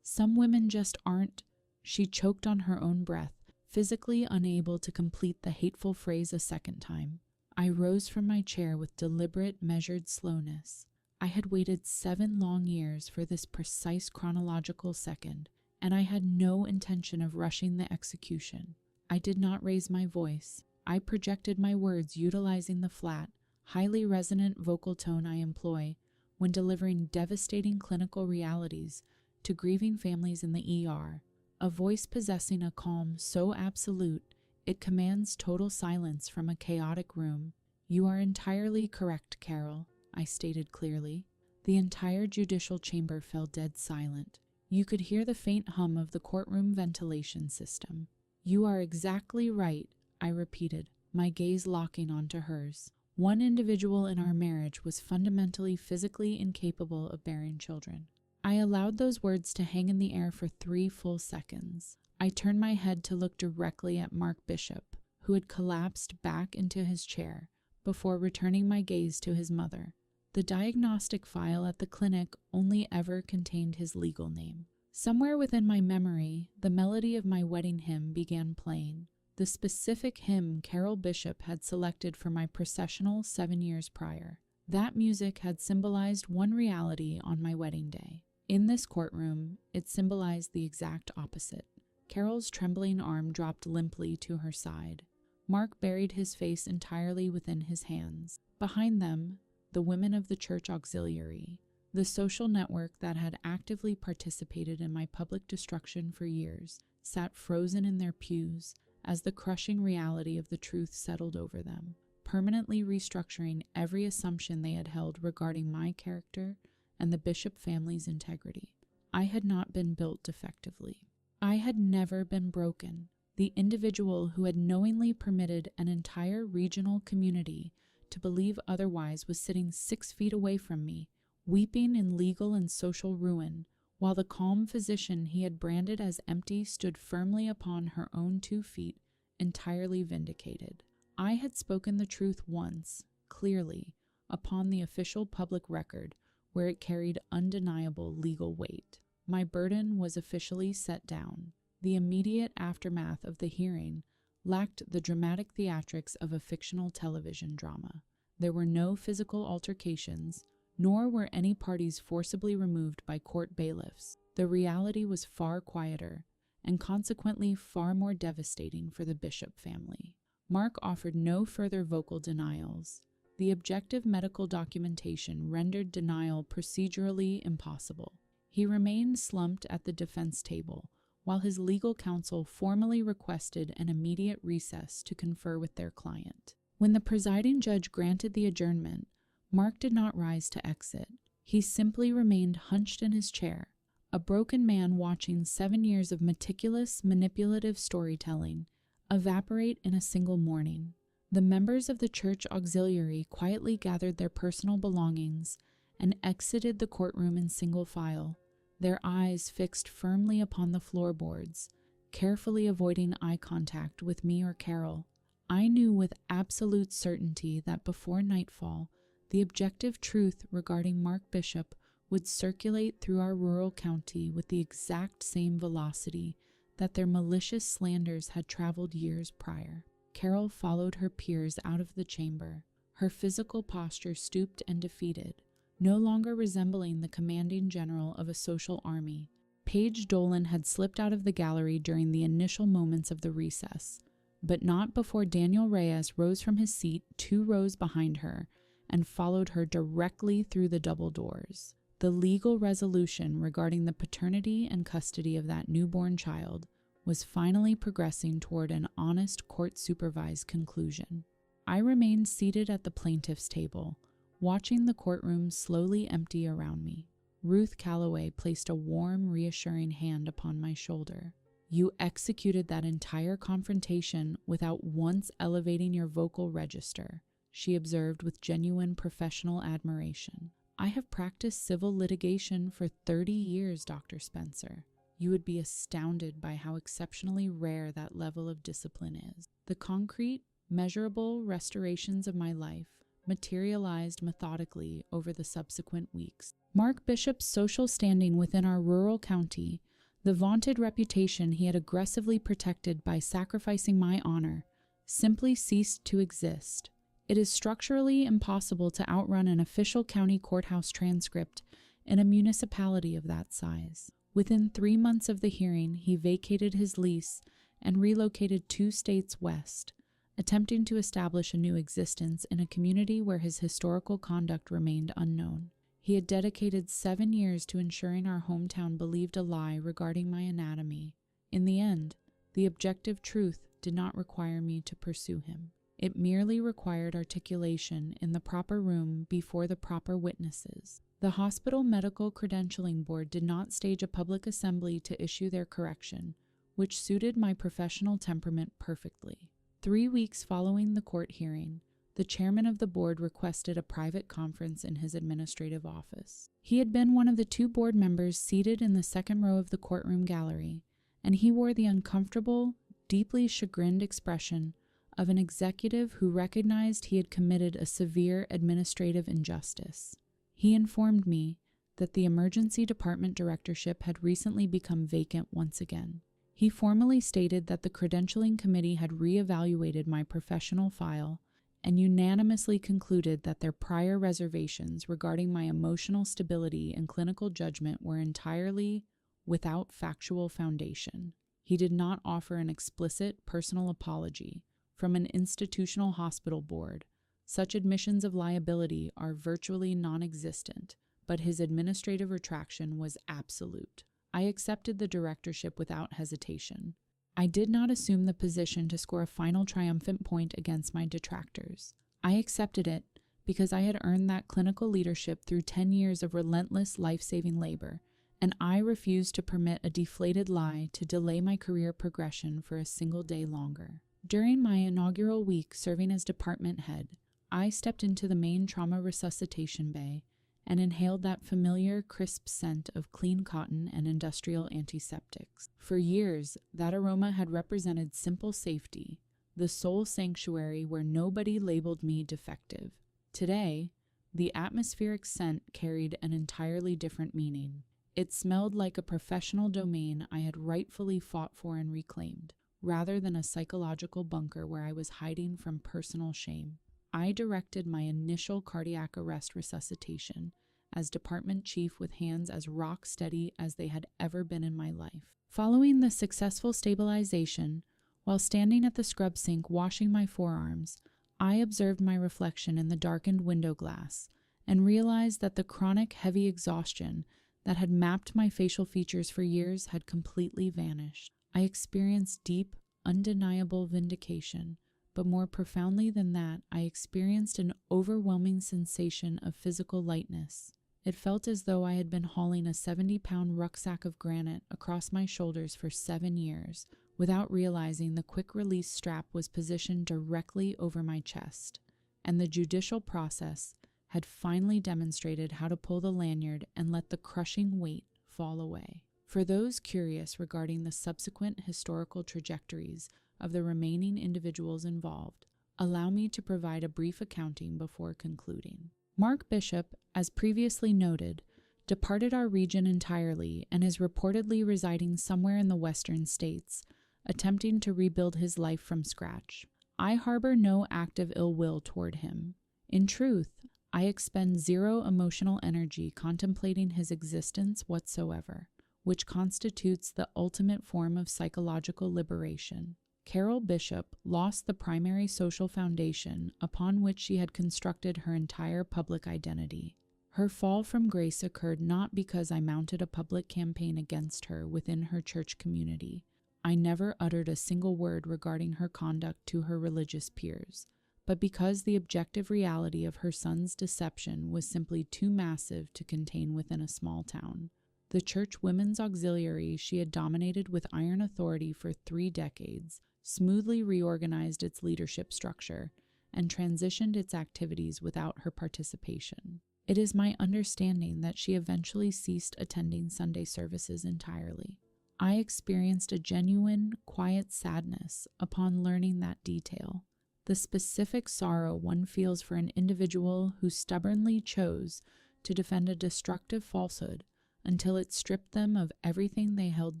"Some women just aren't." She choked on her own breath, physically unable to complete the hateful phrase a second time. I rose from my chair with deliberate, measured slowness. I had waited 7 long years for this precise chronological second, and I had no intention of rushing the execution. I did not raise my voice. I projected my words utilizing the flat, highly resonant vocal tone I employ when delivering devastating clinical realities to grieving families in the ER, a voice possessing a calm so absolute it commands total silence from a chaotic room. "You are entirely correct, Carol," I stated clearly. The entire judicial chamber fell dead silent. You could hear the faint hum of the courtroom ventilation system. "You are exactly right," I repeated, my gaze locking onto hers. "One individual in our marriage was fundamentally physically incapable of bearing children." I allowed those words to hang in the air for 3 full seconds. I turned my head to look directly at Mark Bishop, who had collapsed back into his chair, before returning my gaze to his mother. The diagnostic file at the clinic only ever contained his legal name. Somewhere within my memory, the melody of my wedding hymn began playing, the specific hymn Carol Bishop had selected for my processional 7 years prior. That music had symbolized one reality on my wedding day. In this courtroom, it symbolized the exact opposite. Carol's trembling arm dropped limply to her side. Mark buried his face entirely within his hands. Behind them, the women of the church auxiliary, the social network that had actively participated in my public destruction for years, sat frozen in their pews as the crushing reality of the truth settled over them, permanently restructuring every assumption they had held regarding my character and the Bishop family's integrity. I had not been built defectively. I had never been broken. The individual who had knowingly permitted an entire regional community to believe otherwise was sitting 6 feet away from me, weeping in legal and social ruin, while the calm physician he had branded as empty stood firmly upon her own 2 feet, entirely vindicated. I had spoken the truth once, clearly, upon the official public record, where it carried undeniable legal weight. My burden was officially set down. The immediate aftermath of the hearing lacked the dramatic theatrics of a fictional television drama. There were no physical altercations, nor were any parties forcibly removed by court bailiffs. The reality was far quieter, and consequently far more devastating for the Bishop family. Mark offered no further vocal denials. The objective medical documentation rendered denial procedurally impossible. He remained slumped at the defense table, while his legal counsel formally requested an immediate recess to confer with their client. When the presiding judge granted the adjournment, Mark did not rise to exit. He simply remained hunched in his chair, a broken man watching 7 years of meticulous, manipulative storytelling evaporate in a single morning. The members of the church auxiliary quietly gathered their personal belongings and exited the courtroom in single file, their eyes fixed firmly upon the floorboards, carefully avoiding eye contact with me or Carol. I knew with absolute certainty that before nightfall, the objective truth regarding Mark Bishop would circulate through our rural county with the exact same velocity that their malicious slanders had traveled years prior. Carol followed her peers out of the chamber, her physical posture stooped and defeated, no longer resembling the commanding general of a social army. Paige Dolan had slipped out of the gallery during the initial moments of the recess, but not before Daniel Reyes rose from his seat 2 rows behind her and followed her directly through the double doors. The legal resolution regarding the paternity and custody of that newborn child was finally progressing toward an honest court-supervised conclusion. I remained seated at the plaintiff's table, watching the courtroom slowly empty around me. Ruth Calloway placed a warm, reassuring hand upon my shoulder. "You executed that entire confrontation without once elevating your vocal register," she observed with genuine professional admiration. "I have practiced civil litigation for 30 years, Dr. Spencer. You would be astounded by how exceptionally rare that level of discipline is." The concrete, measurable restorations of my life materialized methodically over the subsequent weeks. Mark Bishop's social standing within our rural county, the vaunted reputation he had aggressively protected by sacrificing my honor, simply ceased to exist. It is structurally impossible to outrun an official county courthouse transcript in a municipality of that size. Within 3 months of the hearing, he vacated his lease and relocated 2 states west, attempting to establish a new existence in a community where his historical conduct remained unknown. He had dedicated 7 years to ensuring our hometown believed a lie regarding my anatomy. In the end, the objective truth did not require me to pursue him. It merely required articulation in the proper room before the proper witnesses. The hospital medical credentialing board did not stage a public assembly to issue their correction, which suited my professional temperament perfectly. 3 weeks following the court hearing, the chairman of the board requested a private conference in his administrative office. He had been one of the 2 board members seated in the second row of the courtroom gallery, and he wore the uncomfortable, deeply chagrined expression of an executive who recognized he had committed a severe administrative injustice. He informed me that the emergency department directorship had recently become vacant once again. He formally stated that the credentialing committee had reevaluated my professional file and unanimously concluded that their prior reservations regarding my emotional stability and clinical judgment were entirely without factual foundation. He did not offer an explicit personal apology. From an institutional hospital board, such admissions of liability are virtually non-existent, but his administrative retraction was absolute. I accepted the directorship without hesitation. I did not assume the position to score a final triumphant point against my detractors. I accepted it because I had earned that clinical leadership through 10 years of relentless life-saving labor, and I refused to permit a deflated lie to delay my career progression for a single day longer. During my inaugural week serving as department head, I stepped into the main trauma resuscitation bay and inhaled that familiar, crisp scent of clean cotton and industrial antiseptics. For years, that aroma had represented simple safety, the sole sanctuary where nobody labeled me defective. Today, the atmospheric scent carried an entirely different meaning. It smelled like a professional domain I had rightfully fought for and reclaimed, rather than a psychological bunker where I was hiding from personal shame. I directed my initial cardiac arrest resuscitation as department chief with hands as rock steady as they had ever been in my life. Following the successful stabilization, while standing at the scrub sink washing my forearms, I observed my reflection in the darkened window glass and realized that the chronic heavy exhaustion that had mapped my facial features for years had completely vanished. I experienced deep, undeniable vindication, but more profoundly than that, I experienced an overwhelming sensation of physical lightness. It felt as though I had been hauling a 70-pound rucksack of granite across my shoulders for 7 years, without realizing the quick-release strap was positioned directly over my chest, and the judicial process had finally demonstrated how to pull the lanyard and let the crushing weight fall away. For those curious regarding the subsequent historical trajectories of the remaining individuals involved, allow me to provide a brief accounting before concluding. Mark Bishop, as previously noted, departed our region entirely, and is reportedly residing somewhere in the western states, attempting to rebuild his life from scratch. I harbor no active ill will toward him. In truth, I expend zero emotional energy contemplating his existence whatsoever, which constitutes the ultimate form of psychological liberation. Carol Bishop lost the primary social foundation upon which she had constructed her entire public identity. Her fall from grace occurred not because I mounted a public campaign against her within her church community. I never uttered a single word regarding her conduct to her religious peers, but because the objective reality of her son's deception was simply too massive to contain within a small town. The church women's auxiliary she had dominated with iron authority for 3 decades smoothly reorganized its leadership structure and transitioned its activities without her participation. It is my understanding that she eventually ceased attending Sunday services entirely. I experienced a genuine, quiet sadness upon learning that detail. The specific sorrow one feels for an individual who stubbornly chose to defend a destructive falsehood until it stripped them of everything they held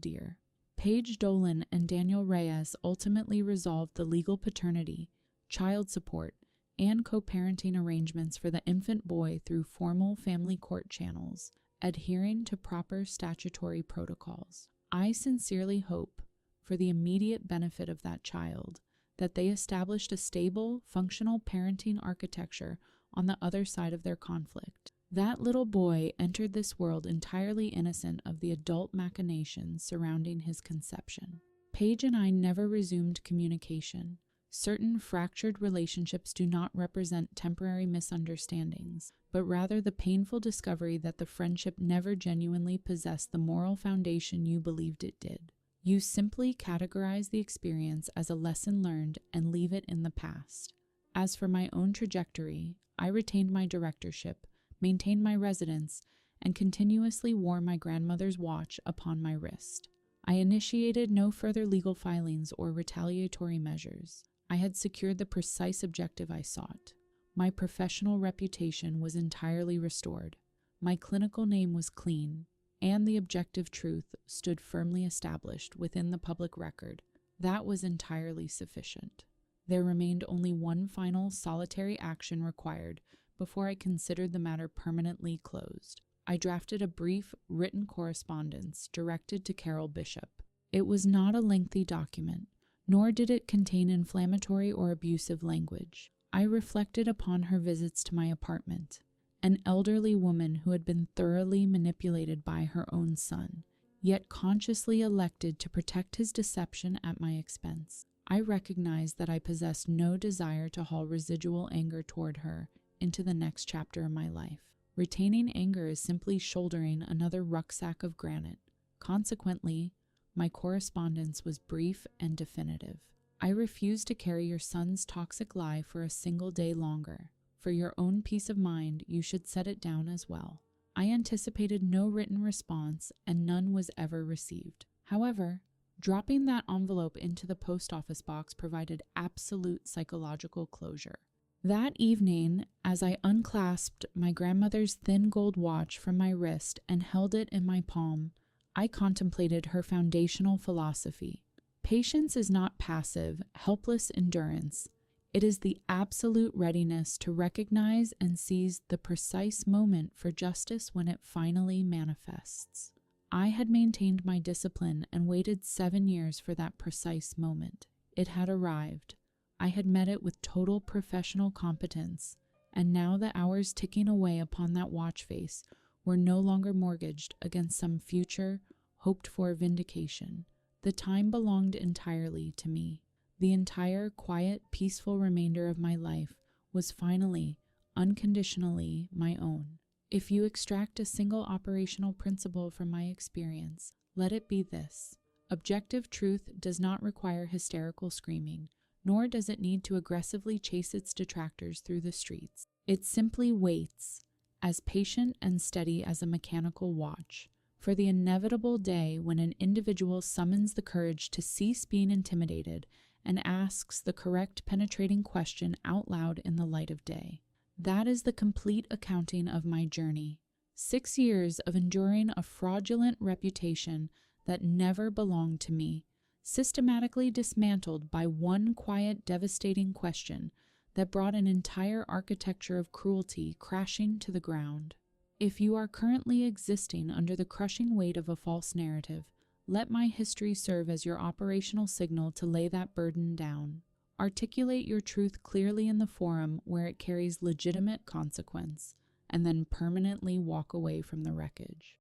dear. Paige Dolan and Daniel Reyes ultimately resolved the legal paternity, child support, and co-parenting arrangements for the infant boy through formal family court channels, adhering to proper statutory protocols. I sincerely hope, for the immediate benefit of that child, that they established a stable, functional parenting architecture on the other side of their conflict. That little boy entered this world entirely innocent of the adult machinations surrounding his conception. Paige and I never resumed communication. Certain fractured relationships do not represent temporary misunderstandings, but rather the painful discovery that the friendship never genuinely possessed the moral foundation you believed it did. You simply categorize the experience as a lesson learned and leave it in the past. As for my own trajectory, I retained my directorship, maintained my residence, and continuously wore my grandmother's watch upon my wrist. I initiated no further legal filings or retaliatory measures. I had secured the precise objective I sought. My professional reputation was entirely restored. My clinical name was clean, and the objective truth stood firmly established within the public record. That was entirely sufficient. There remained only one final solitary action required before I considered the matter permanently closed. I drafted a brief written correspondence directed to Carol Bishop. It was not a lengthy document, nor did it contain inflammatory or abusive language. I reflected upon her visits to my apartment, an elderly woman who had been thoroughly manipulated by her own son, yet consciously elected to protect his deception at my expense. I recognized that I possessed no desire to haul residual anger toward her into the next chapter of my life. Retaining anger is simply shouldering another rucksack of granite. Consequently, my correspondence was brief and definitive. I refuse to carry your son's toxic lie for a single day longer. For your own peace of mind, you should set it down as well. I anticipated no written response, and none was ever received. However, dropping that envelope into the post office box provided absolute psychological closure. That evening, as I unclasped my grandmother's thin gold watch from my wrist and held it in my palm, I contemplated her foundational philosophy. Patience is not passive, helpless endurance. It is the absolute readiness to recognize and seize the precise moment for justice when it finally manifests. I had maintained my discipline and waited 7 years for that precise moment. It had arrived. I had met it with total professional competence, and now the hours ticking away upon that watch face were no longer mortgaged against some future, hoped-for vindication. The time belonged entirely to me. The entire quiet, peaceful remainder of my life was finally, unconditionally my own. If you extract a single operational principle from my experience, let it be this: objective truth does not require hysterical screaming, nor does it need to aggressively chase its detractors through the streets. It simply waits, as patient and steady as a mechanical watch, for the inevitable day when an individual summons the courage to cease being intimidated and asks the correct penetrating question out loud in the light of day. That is the complete accounting of my journey. 6 years of enduring a fraudulent reputation that never belonged to me, systematically dismantled by one quiet, devastating question that brought an entire architecture of cruelty crashing to the ground. If you are currently existing under the crushing weight of a false narrative, let my history serve as your operational signal to lay that burden down. Articulate your truth clearly in the forum where it carries legitimate consequence, and then permanently walk away from the wreckage.